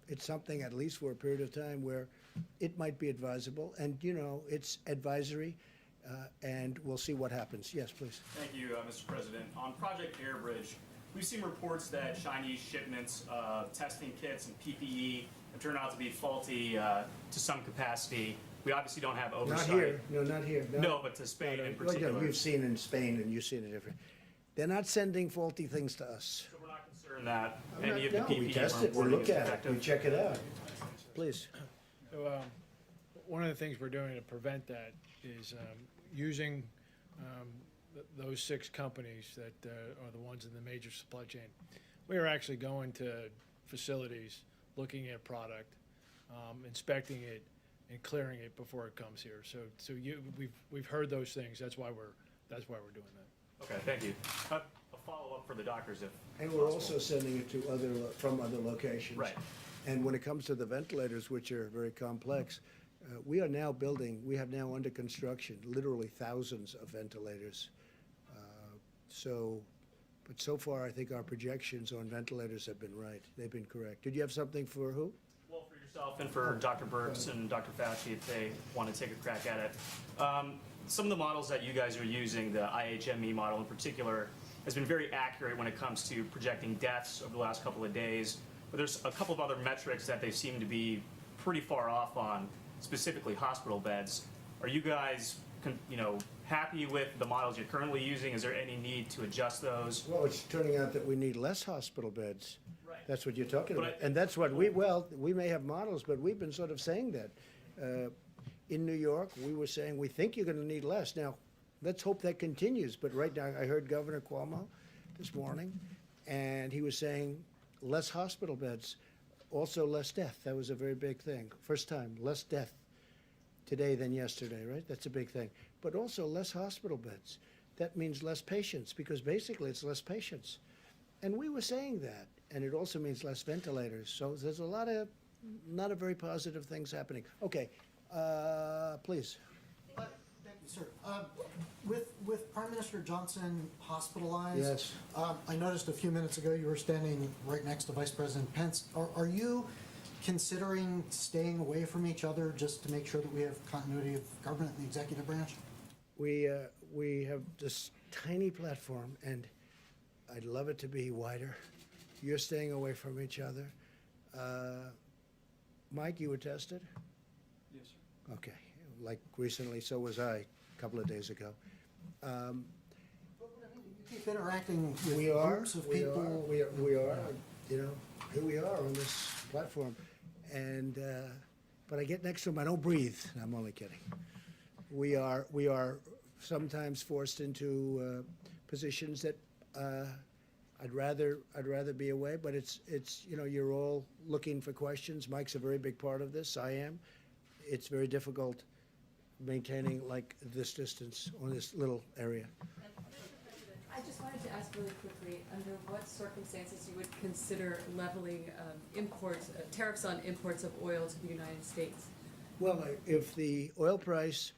it's something, at least for a period of time, where it might be advisable, and it's advisory. And we'll see what happens. Yes, please. Thank you, Mr. President. On Project Airbridge, we've seen reports that Chinese shipments of testing kits and PPE have turned out to be faulty to some capacity. We obviously don't have oversight. Not here. No, not here. No, but to Spain in particular. Well, you've seen in Spain, and you've seen it different. They're not sending faulty things to us. So we're not concerned that any of the No, PPE we test we're it. We importing look is at it. effective. We check it out. Please. So, one of the things we're doing to prevent that is using those 6 companies that are the ones in the major supply chain. We are actually going to facilities, looking at product, inspecting it, and clearing it before it comes here. So we've heard those things. That's why we're doing that. Okay, thank you. A follow-up for the doctors, if And we're possible. also sending it to from other locations. Right. And when it comes to the ventilators, which are very complex, we have now under construction, literally thousands of ventilators. But so far, I think our projections on ventilators have been right. They've been correct. Did you have something for who? Well, for yourself and for Dr. Birx and Dr. Fauci, if they want to take a crack at it. Some of the models that you guys are using, the IHME model in particular, has been very accurate when it comes to projecting deaths over the last couple of days. But there's a couple of other metrics that they seem to be pretty far off on, specifically hospital beds. Are you guys, happy with the models you're currently using? Is there any need to adjust those? Well, it's turning out that we need less hospital beds. Right. That's what you're talking But about. And that's what we may have models, but we've been sort of saying that. In New York, we were saying, we think you're gonna need less. Now, let's hope that continues, but right now, I heard Governor Cuomo this morning, and he was saying less hospital beds, also less death. That was a very big thing. First time, less death today than yesterday, right? That's a big thing. But also less hospital beds. That means less patients, because basically it's less patients. And we were saying that, and it also means less ventilators. So there's a lot of not a very positive things happening. Okay, please. Thank you, sir. With Prime Minister Johnson hospitalized, Yes. I noticed a few minutes ago you were standing right next to Vice President Pence. Are you considering staying away from each other just to make sure that we have continuity of government in the executive branch? We have this tiny platform, and I'd love it to be wider. You're staying away from each other. Mike, you were tested? Yes, sir. Okay, like recently, so was I, a couple of days ago. You keep interacting with We are, groups of we people. are, here we are on this platform. And, but I get next to him, I don't breathe. I'm only kidding. We are sometimes forced into positions that I'd rather be away, but it's you're all looking for questions. Mike's a very big part of this. I am. It's very difficult maintaining like this distance on this little area. I just wanted to ask really quickly, under what circumstances you would consider leveling tariffs on imports of oil to the United States? Well, if the oil price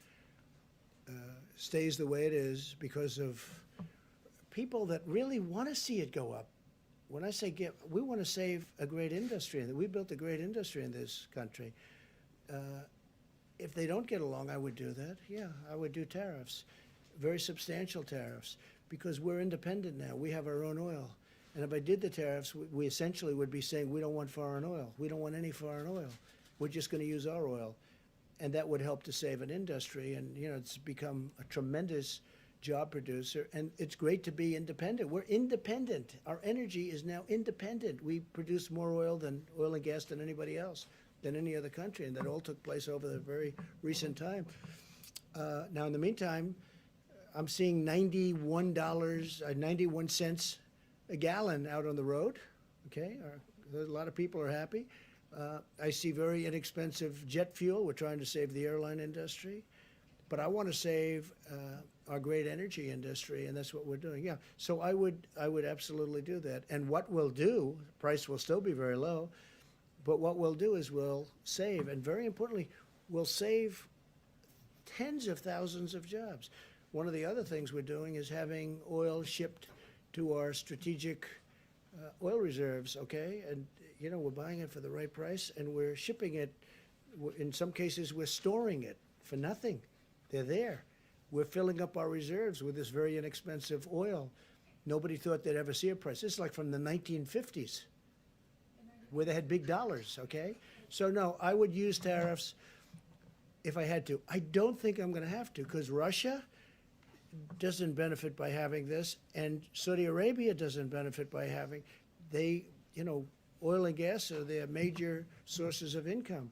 stays the way it is because of people that really want to see it go up. When I say we want to save a great industry. We built a great industry in this country. If they don't get along, I would do that. Yeah, I would do tariffs, very substantial tariffs, because we're independent now. We have our own oil. And if I did the tariffs, we essentially would be saying we don't want foreign oil. We don't want any foreign oil. We're just going to use our oil. and that would help to save an industry. And, you know, it's become a tremendous job producer, and it's great to be independent. We're independent. Our energy is now independent. We produce more oil and gas than anybody else, than any other country, and that all took place over the very recent time. Now, in the meantime, I'm seeing $91 cents a gallon out on the road, okay? A lot of people are happy. I see very inexpensive jet fuel. We're trying to save the airline industry. But I want to save our great energy industry, and that's what we're doing. Yeah, so I would absolutely do that. And what we'll do, the price will still be very low, but what we'll do is we'll save, and very importantly, we'll save tens of thousands of jobs. One of the other things we're doing is having oil shipped to our strategic oil reserves, okay? And, you know, we're buying it for the right price, and we're shipping it. In some cases, we're storing it for nothing. They're there. We're filling up our reserves with this very inexpensive oil. Nobody thought they'd ever see a price. This is like from the 1950s, where they had big dollars, okay? So, no, I would use tariffs if I had to. I don't think I'm going to have to, because Russia doesn't benefit by having this, and Saudi Arabia doesn't benefit by having. They, you know, oil and gas are their major sources of income.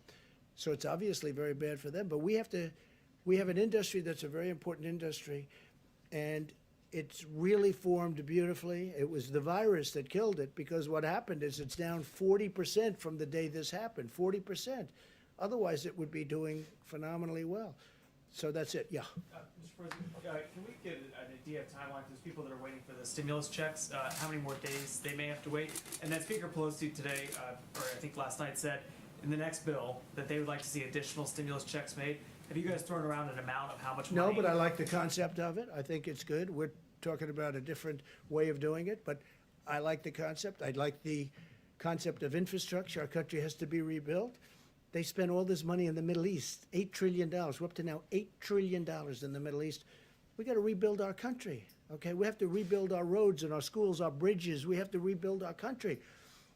So it's obviously very bad for them. But we have an industry that's a very important industry, and it's really formed beautifully. It was the virus that killed it, because what happened is it's down 40% from the day this happened, 40%. Otherwise, it would be doing phenomenally well. So that's it, yeah. Mr. President, can we get an idea of timeline for those people that are waiting for the stimulus checks? How many more days they may have to wait? And then Speaker Pelosi today, or I think last night, said in the next bill that they would like to see additional stimulus checks made. Have you guys thrown around an amount of how much money? No, but I like the concept of it. I think it's good. We're talking about a different way of doing it, but I like the concept. I like the concept of infrastructure. Our country has to be rebuilt. They spend all this money in the Middle East, $8 trillion. We're up to now $8 trillion in the Middle East. We got to rebuild our country, okay? We have to rebuild our roads and our schools, our bridges. We have to rebuild our country.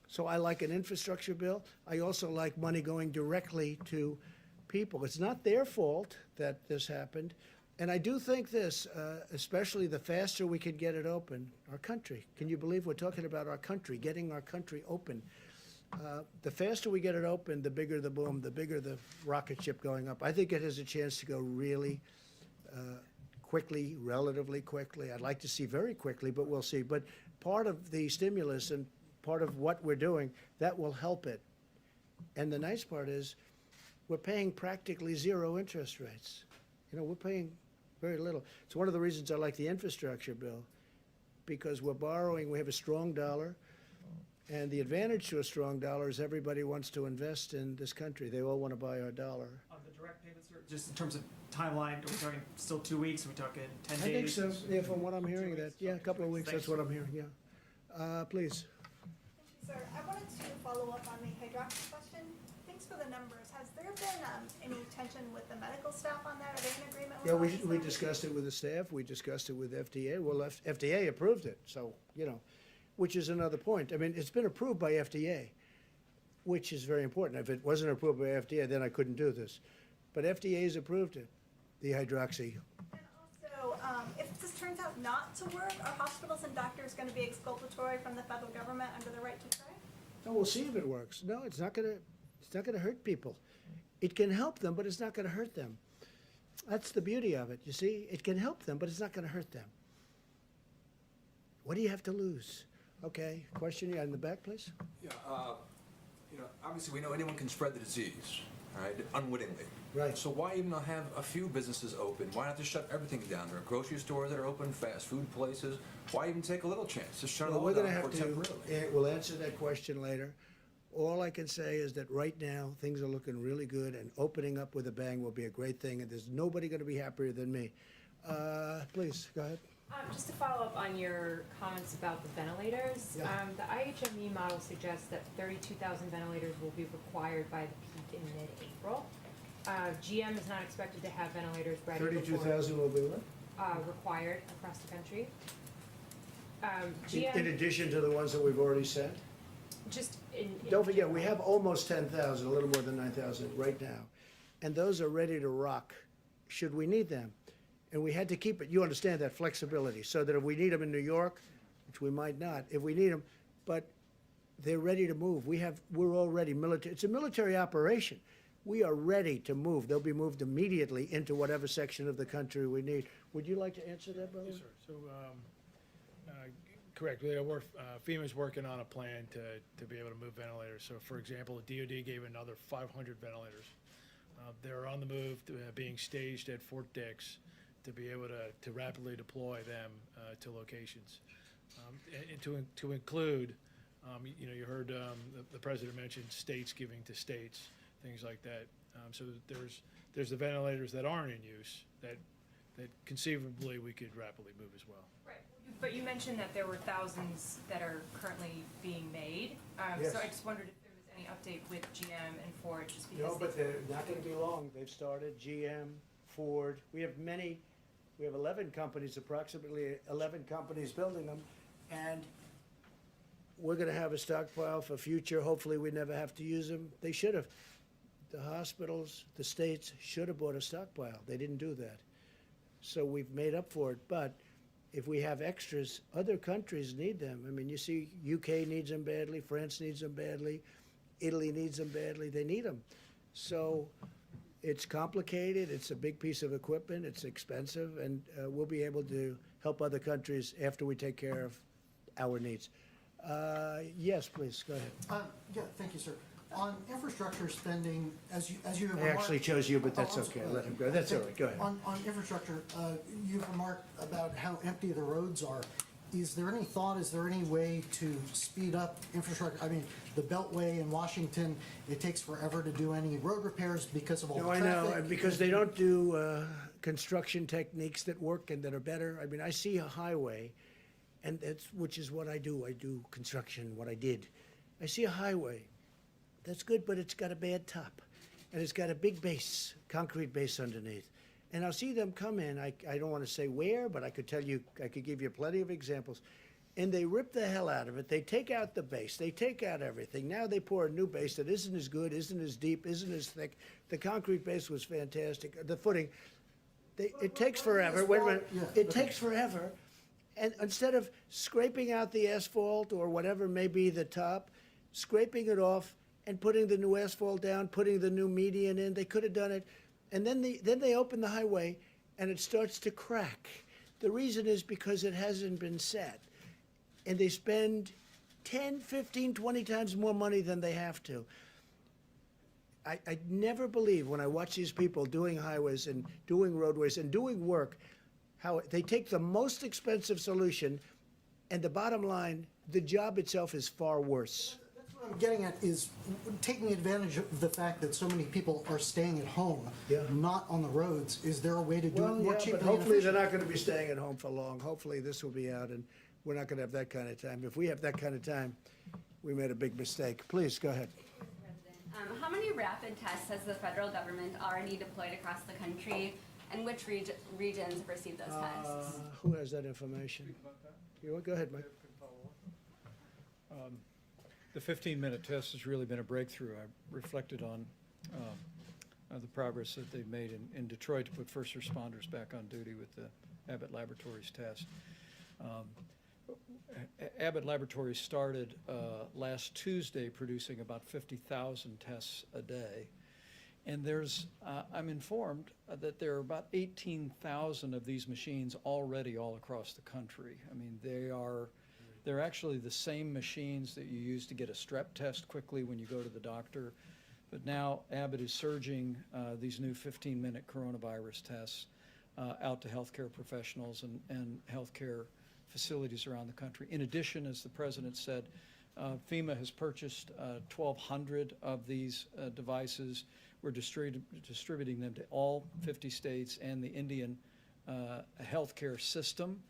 So I like an infrastructure bill. I also like money going directly to people. It's not their fault that this happened. And I do think this, especially the faster we can get it open, our country. Can you believe we're talking about our country, getting our country open? The faster we get it open, the bigger the boom, the bigger the rocket ship going up. I think it has a chance to go really quickly, relatively quickly. I'd like to see very quickly, but we'll see. But part of the stimulus and part of what we're doing, that will help it. And the nice part is we're paying practically zero interest rates. You know, we're paying very little. It's one of the reasons I like the infrastructure bill, because we're borrowing, we have a strong dollar. And the advantage to a strong dollar is everybody wants to invest in this country. They all want to buy our dollar. On the direct payments, sir, just in terms of timeline, are we talking still 2 weeks? Are we talking 10 days? I think so, yeah, from what I'm hearing, 2 that, weeks? yeah, a Okay, couple of weeks, thanks. that's what I'm hearing, yeah. Please. Sir, I wanted to follow up on the hydroxy question. Thanks for the numbers. Has there been any tension with the medical staff on that? Are they in agreement with Yeah, all these we numbers? discussed it with the staff, we discussed it with FDA. Well, FDA approved it, so, you know, which is another point. I mean, it's been approved by FDA, which is very important. If it wasn't approved by FDA, then I couldn't do this. But FDA's approved it, the hydroxy. And also, if this turns out not to work, are hospitals and doctors going to be exculpatory from the federal government under the right to try? No, we'll see if it works. No, it's not gonna hurt people. It can help them, but it's not gonna hurt them. That's the beauty of it, you see? It can help them, but it's not gonna hurt them. What do you have to lose? Okay, question in the back, please? Yeah, you know, obviously we know anyone can spread the disease, right, unwittingly. Right. So why even not have a few businesses open? Why not just shut everything down? There are grocery stores that are open, fast food places. Why even take a little chance? Just shut it Well, all we're down gonna have for to, temporarily. we'll answer that question later. All I can say is that right now, things are looking really good, and opening up with a bang will be a great thing, and there's nobody gonna be happier than me. Please, go ahead. Just to follow up on your comments about the ventilators, Yeah. the IHME model suggests that 32,000 ventilators will be required by the peak in mid-April. GM is not expected to have ventilators ready before 32,000 will be what? required across the country. In GM, addition to the ones that we've already sent? just in Don't forget, we general. have almost 10,000, a little more than 9,000 right now. and those are ready to rock, should we need them. And we had to keep it, you understand that flexibility, so that if we need them in New York, which we might not, if we need them, but they're ready to move. We're already military, it's a military operation. We are ready to move. They'll be moved immediately into whatever section of the country we need. Would you like to answer that, brother? Yes, sir. So, correct, FEMA's working on a plan to be able to move ventilators. So, for example, the DoD gave another 500 ventilators. They're on the move, being staged at Fort Dix to be able to rapidly deploy them to locations. And to include, you heard the president mention states giving to states, things like that. So there's the ventilators that aren't in use that conceivably we could rapidly move as well. Right. But you mentioned that there were thousands that are currently being made. Yes. So I just wondered if there was any update with GM and Ford, just because. No, but they're not gonna be long. They've started, GM, Ford. We have 11 companies, approximately 11 companies building them. And we're gonna have a stockpile for future. Hopefully, we never have to use them. They should have. The hospitals, the states should have bought a stockpile. They didn't do that. So we've made up for it. But if we have extras, other countries need them. I mean, you see, UK needs them badly, France needs them badly, Italy needs them badly. They need them. So it's complicated. It's a big piece of equipment. It's expensive. And we'll be able to help other countries after we take care of our needs. Yes, please, go ahead. Yeah, thank you, sir. On infrastructure spending, as you have I remarked. actually chose you, but that's Oh, I'm okay. sorry. Let him go. That's all right. Go ahead. On infrastructure, you've remarked about how empty the roads are. Is there any thought, is there any way to speed up infrastructure? I mean, the Beltway in Washington, it takes forever to do any road repairs because of all the No, I traffic. know, and because they don't do construction techniques that work and that are better. I mean, I see a highway, and which is what I do. I do construction, what I did. I see a highway. That's good, but it's got a bad top, and it's got a big base, concrete base underneath. And I'll see them come in, I don't want to say where, but I could tell you, I could give you plenty of examples. And they rip the hell out of it. They take out the base. They take out everything. Now they pour a new base that isn't as good, isn't as deep, isn't as thick. The concrete base was fantastic. The footing, it takes forever. Wait a minute. It takes forever. And instead of scraping out the asphalt or whatever may be the top, scraping it off and putting the new asphalt down, putting the new median in, they could have done it. And then they open the highway and it starts to crack. The reason is because it hasn't been set. And they spend 10, 15, 20 times more money than they have to. I never believe when I watch these people doing highways and doing roadways and doing work, how they take the most expensive solution and the bottom line, the job itself is far worse. What I'm getting at is taking advantage of the fact that so many people are staying at home, not on the roads. Is there a way to do it more cheaply But and hopefully they're efficiently? not gonna be staying at home for long. Hopefully this will be out and we're not gonna have that kind of time. If we have that kind of time, we made a big mistake. Please, go ahead. How many rapid tests has the federal government already deployed across the country, and which regions have received those tests? Who has that information? You want, go ahead, Mike. The 15-minute test has really been a breakthrough. I reflected on the progress that they've made in Detroit to put first responders back on duty with the Abbott Laboratories test. Abbott Laboratories started last Tuesday producing about 50,000 tests a day. And there's, I'm informed that there are about 18,000 of these machines already all across the country. I mean, they're actually the same machines that you use to get a strep test quickly when you go to the doctor. But now Abbott is surging these new 15-minute coronavirus tests out to healthcare professionals and healthcare facilities around the country. In addition, as the president said, FEMA has purchased 1,200 of these devices. We're distributing them to all 50 states and the Indian healthcare system.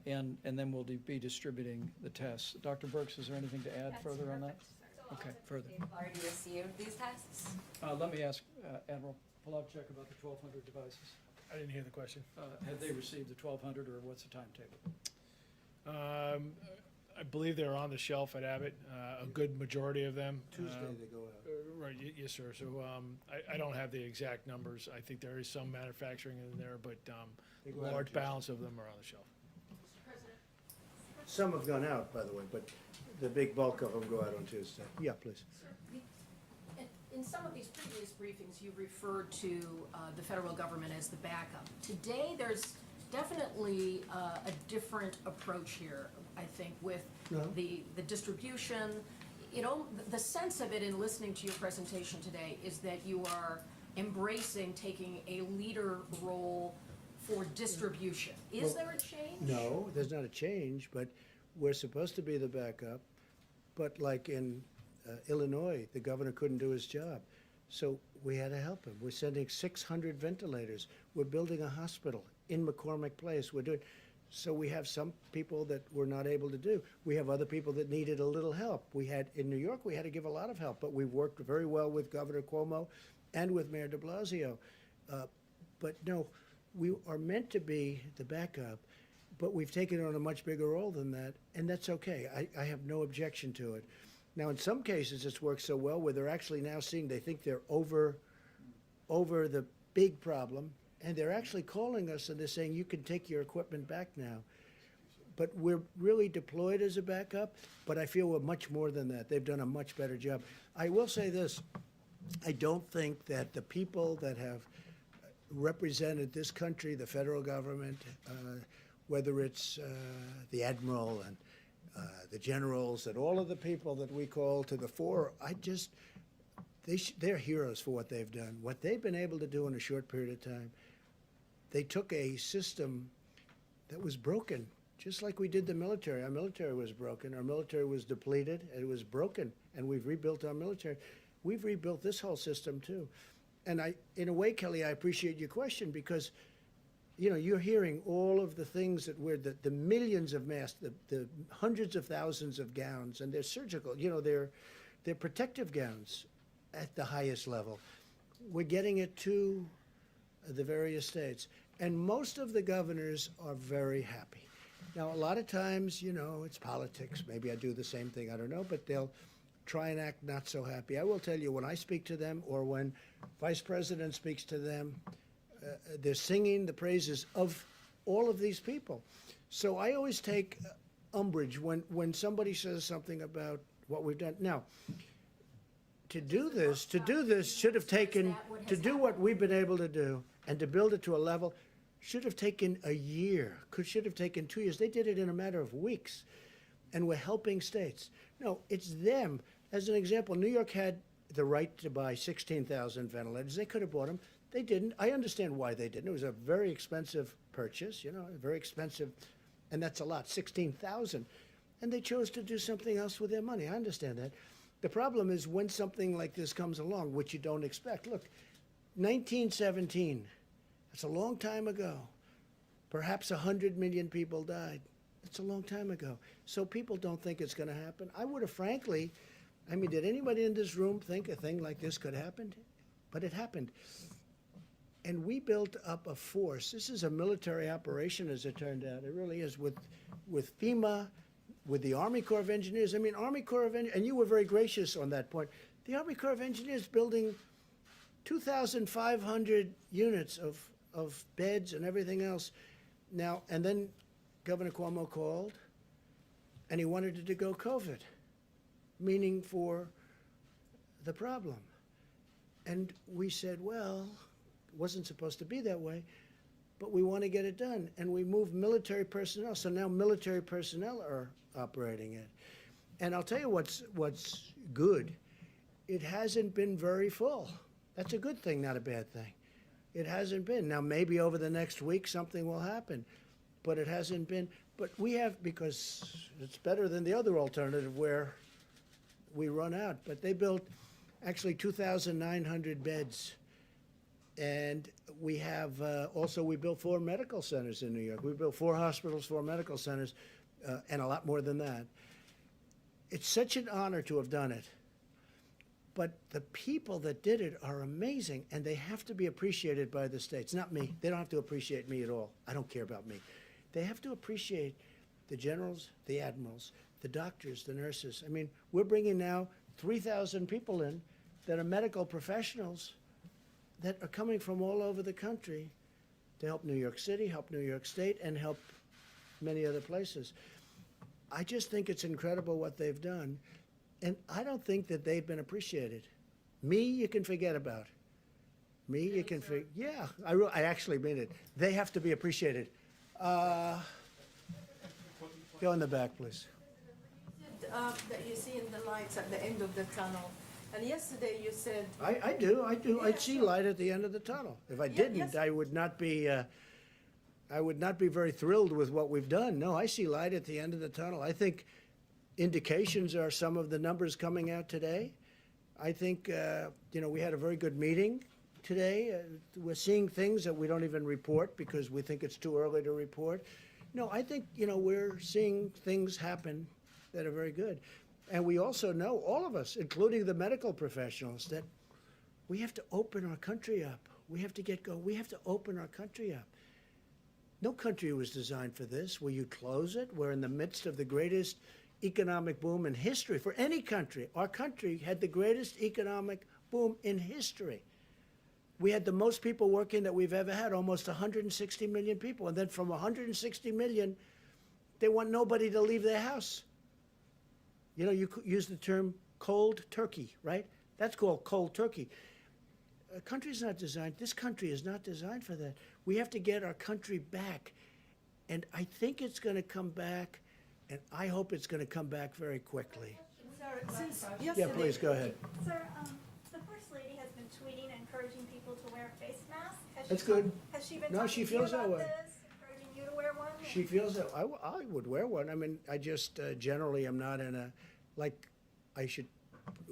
And then we'll be distributing the tests. Dr. Burks, is there anything to add further on that? Okay, further. They've already received these tests? Let me ask Admiral Polovchek about the 1,200 devices. I didn't hear the question. Have they received the 1,200 or what's the timetable? I believe they're on the shelf at Abbott, a good majority of them. Tuesday they go out. Right, yes, sir. So I don't have the exact numbers. I think there is some manufacturing in there, but They go out on large Tuesday. balance of them are on the shelf. Some have gone out, by the way, but the big bulk of them go out on Tuesday. Yeah, please. In some of these previous briefings, you referred to the federal government as the backup. Today, there's definitely a different approach here, I think, with the distribution. You know, the sense of it in listening to your presentation today is that you are embracing taking a leader role for distribution. Is there a change? No, there's not a change, but we're supposed to be the backup. But like in Illinois, the governor couldn't do his job. So we had to help him. We're sending 600 ventilators. We're building a hospital in McCormick Place. We're doing, so we have some people that we're not able to do. We have other people that needed a little help. We had, in New York, we had to give a lot of help, but we've worked very well with Governor Cuomo and with Mayor de Blasio. But no, we are meant to be the backup, but we've taken on a much bigger role than that, and that's okay. I have no objection to it. Now, in some cases, it's worked so well where they're actually now seeing, they think they're over the big problem, and they're actually calling us and they're saying, you can take your equipment back now. But we're really deployed as a backup, but I feel we're much more than that. They've done a much better job. I will say this, I don't think that the people that have represented this country, the federal government, whether it's the admiral and the generals and all of the people that we call to the fore, they're heroes for what they've done. What they've been able to do in a short period of time, they took a system that was broken, just like we did the military. Our military was broken. Our military was depleted. It was broken, and we've rebuilt our military. We've rebuilt this whole system, too. And in a way, Kelly, I appreciate your question because, you know, you're hearing all of the things that we're, the millions of masks, the hundreds of thousands of gowns, and they're surgical, you know, they're protective gowns at the highest level. We're getting it to the various states. And most of the governors are very happy. Now, a lot of times, you know, it's politics. Maybe I do the same thing, I don't know, but they'll try and act not so happy. I will tell you, when I speak to them or when Vice President speaks to them, they're singing the praises of all of these people. So I always take umbrage when somebody says something about what we've done. Now, to do this should have taken, to do what we've been able to do and to build it to a level, should have taken a year, should have taken 2 years. They did it in a matter of weeks, and we're helping states. No, it's them. As an example, New York had the right to buy 16,000 ventilators. They could have bought them. They didn't. I understand why they didn't. It was a very expensive purchase, you know, very expensive, and that's a lot, 16,000. And they chose to do something else with their money. I understand that. The problem is when something like this comes along, which you don't expect. Look, 1917, that's a long time ago. Perhaps 100 million people died. That's a long time ago. So people don't think it's going to happen. I would have, frankly, I mean, did anybody in this room think a thing like this could happen? But it happened. And we built up a force. This is a military operation, as it turned out. It really is, with FEMA, with the Army Corps of Engineers. I mean, Army Corps of Engineers, and you were very gracious on that point. The Army Corps of Engineers building 2,500 units of beds and everything else. Now, and then Governor Cuomo called, and he wanted it to go COVID, meaning for the problem. And we said, well, it wasn't supposed to be that way, but we want to get it done. And we moved military personnel, so now military personnel are operating it. And I'll tell you what's good. It hasn't been very full. That's a good thing, not a bad thing. It hasn't been. Now, maybe over the next week something will happen, but it hasn't been. But we have, because it's better than the other alternative where we run out. But they built actually 2,900 beds. And we have, also we built 4 medical centers in New York. We built 4 hospitals, 4 medical centers, and a lot more than that. It's such an honor to have done it. But the people that did it are amazing, and they have to be appreciated by the states. Not me. They don't have to appreciate me at all. I don't care about me. They have to appreciate the generals, the admirals, the doctors, the nurses. I mean, we're bringing now 3,000 people in that are medical professionals that are coming from all over the country to help New York City, help New York State, and help many other places. I just think it's incredible what they've done, and I don't think that they've been appreciated. Me, you can forget about. Me, you can forget. Yeah, I actually mean it. They have to be appreciated. Go in the back, please. That you see in the lights at the end of the tunnel. And yesterday you said. I do. I see light at the end of the tunnel. If I didn't, yes. I would not be very thrilled with what we've done. No, I see light at the end of the tunnel. I think indications are some of the numbers coming out today. I think, we had a very good meeting today. We're seeing things that we don't even report because we think it's too early to report. No, I think, we're seeing things happen that are very good. And we also know, all of us, including the medical professionals, that we have to open our country up. We have to get going. We have to open our country up. No country was designed for this, where you close it. We're in the midst of the greatest economic boom in history for any country. Our country had the greatest economic boom in history. We had the most people working that we've ever had, almost 160 million people. And then from 160 million, they want nobody to leave their house. You could use the term cold turkey, right? That's called cold turkey. A country's not designed, this country is not designed for that. We have to get our country back. And I think it's going to come back, and I hope it's going to come back very quickly. Sir, since Yeah, please, go ahead. Sir, the First Lady has been tweeting, encouraging people to wear face masks. That's good. Has she been No, talking she to you feels that about way. this, encouraging you to wear one? She feels that I would wear one. I mean, I just generally am not in a,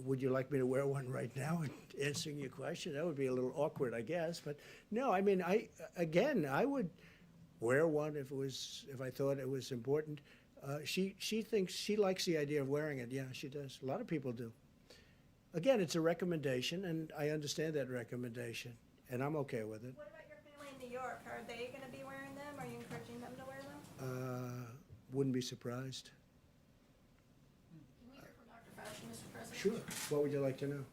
would you like me to wear one right now and answering your question? That would be a little awkward, I guess. But no, I mean, I would wear one if I thought it was important. She likes the idea of wearing it. Yeah, she does. A lot of people do. Again, it's a recommendation, and I understand that recommendation, and I'm okay with it. What about your family in New York? Are they going to be wearing them? Are you encouraging them to wear them? Wouldn't be surprised. Can we hear from Dr. Fauci, Mr. President? Sure. What would you like to know?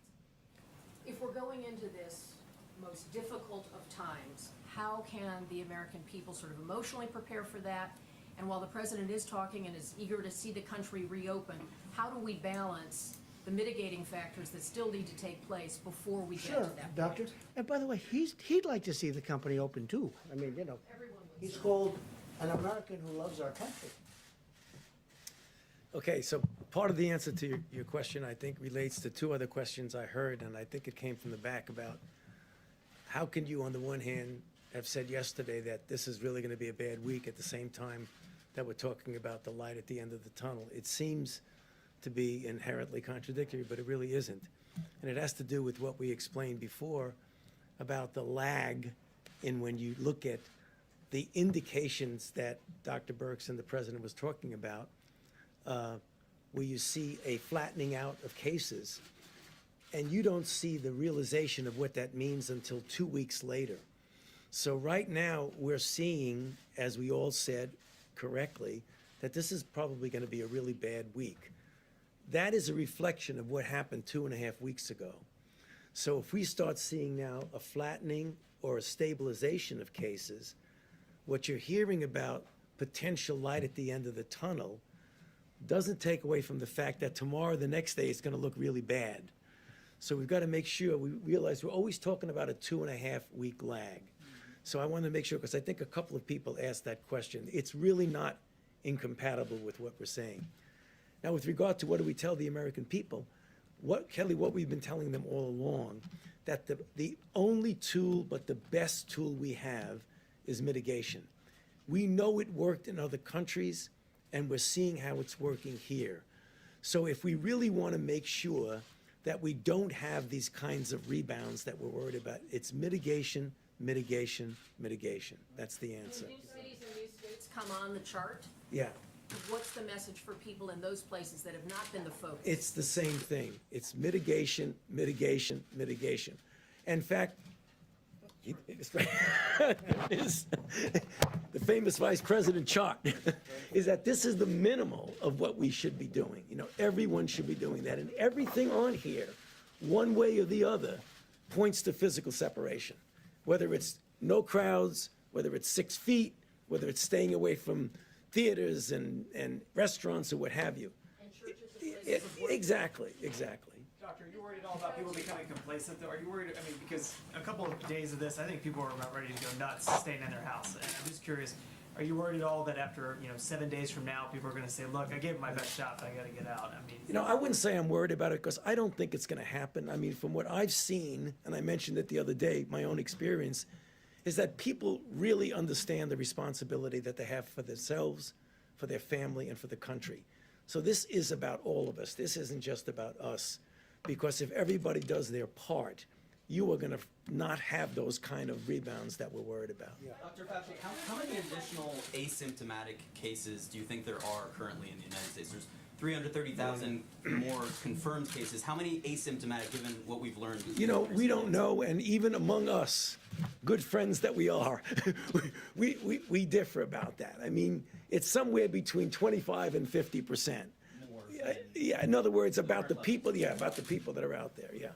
If we're going into this most difficult of times, how can the American people sort of emotionally prepare for that? And while the president is talking and is eager to see the country reopen, how do we balance the mitigating factors that still need to take place before we get to Sure, that point? Doctor. And by the way, he'd like to see the company open too. I mean, he's called an American who loves our country. Okay, so part of the answer to your question, I think, relates to two other questions I heard, and I think it came from the back about how can you, on the one hand, have said yesterday that this is really going to be a bad week at the same time that we're talking about the light at the end of the tunnel. It seems to be inherently contradictory, but it really isn't. And it has to do with what we explained before about the lag in when you look at the indications that Dr. Birx and the president was talking about, where you see a flattening out of cases, and you don't see the realization of what that means until 2 weeks later. So right now, we're seeing, as we all said correctly, that this is probably going to be a really bad week. That is a reflection of what happened 2.5 weeks ago. So if we start seeing now a flattening or a stabilization of cases, what you're hearing about potential light at the end of the tunnel doesn't take away from the fact that tomorrow, the next day, it's going to look really bad. So we've got to make sure we realize we're always talking about a 2.5 week lag. So I want to make sure, because I think a couple of people asked that question. It's really not incompatible with what we're saying. Now, with regard to what do we tell the American people, Kelly, what we've been telling them all along, that the only tool but the best tool we have is mitigation. We know it worked in other countries, and we're seeing how it's working here. So if we really want to make sure that we don't have these kinds of rebounds that we're worried about, it's mitigation, mitigation, mitigation. That's the answer. When new cities and new states come on the chart, Yeah. what's the message for people in those places that have not been the focus? It's the same thing. It's mitigation, mitigation, mitigation. In fact, is the famous vice president chart, is that this is the minimal of what we should be doing. You know, everyone should be doing that. And everything on here, one way or the other, points to physical separation. Whether it's no crowds, whether it's 6 feet, whether it's staying away from theaters and restaurants or what have you. And churches and places of worship. Exactly, exactly. Doctor, are you worried at all about people becoming complacent, though? Are you worried, I mean, because a couple of days of this, I think people are about ready to go nuts staying in their house. And I'm just curious, are you worried at all that after, 7 days from now, people are gonna say, look, I gave it my best shot, but I gotta get out? I mean. You know, I wouldn't say I'm worried about it because I don't think it's going to happen. I mean, from what I've seen, and I mentioned it the other day, my own experience, is that people really understand the responsibility that they have for themselves, for their family, and for the country. So this is about all of us. This isn't just about us. Because if everybody does their part, you are going to not have those kind of rebounds that we're worried about. Dr. Fauci, how many additional asymptomatic cases do you think there are currently in the United States? There's 330,000 more confirmed cases. How many asymptomatic, given what we've learned? You know, we don't know, and even among us, good friends that we are, we differ about that. I mean, it's somewhere between 25 and 50%. Yeah, in other words, about the people, about the people that are out there, yeah.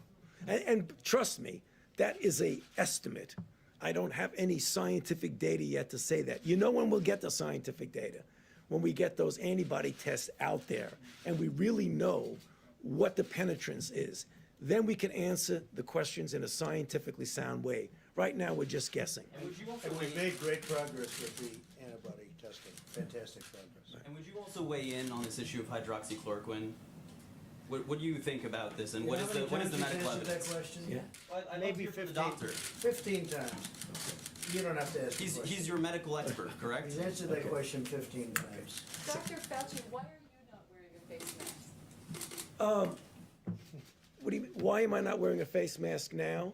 And trust me, that is a estimate. I don't have any scientific data yet to say that. You know when we'll get the scientific data? When we get those antibody tests out there and we really know what the penetrance is. Then we can answer the questions in a scientifically sound way. Right now, we're just guessing. And we've made great progress with the antibody testing, fantastic progress. And would you also weigh in on this issue of hydroxychloroquine? What do you think about this, and what is the medical evidence? That question? Yeah. Well, I'd love to Maybe hear from the 15, doctor. 15 times. You don't have to ask the question. He's your medical expert, correct? He's answered that question 15 times. Dr. Fauci, why are you not wearing a face mask? What do you mean? Why am I not wearing a face mask now?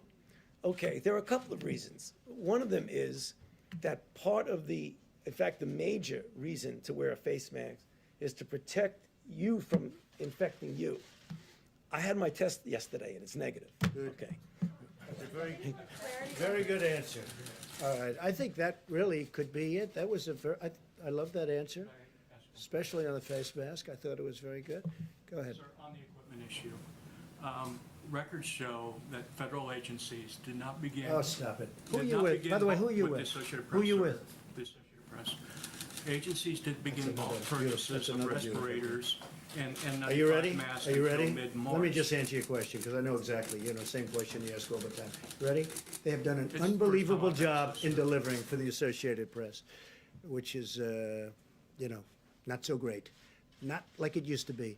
Okay, there are a couple of reasons. One of them is that in fact, the major reason to wear a face mask is to protect you from infecting you. I had my test yesterday and it's negative. Okay. That's a very good answer. All right, I think that really could be it. That was I love that answer, especially on the face mask. I thought it was very good. Go ahead. Sir, on the equipment issue, records show that federal agencies did not begin. Oh, stop it. Who are did you not with? begin By the way, who are you the with? Associated Who are Press, you sir. with? The Associated Press. Agencies did begin That's bulk another beautiful- purchases that's of another beautiful thing. respirators and Are you ready? masks Are you until ready? mid-March. Let me just answer your question, because I know exactly, same question you ask all the time. Ready? They have done an It's the first unbelievable time I've job asked in this. delivering for the Associated Press, which is, not so great. Not like it used to be.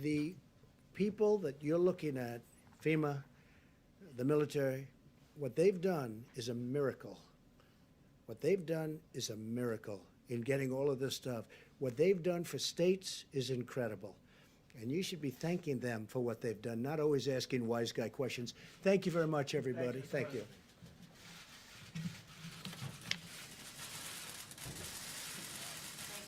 The people that you're looking at, FEMA, the military, what they've done is a miracle. What they've done is a miracle in getting all of this stuff. What they've done for states is incredible. And you should be thanking them for what they've done, not always asking wise guy questions. Thank you very much, everybody. Thank you.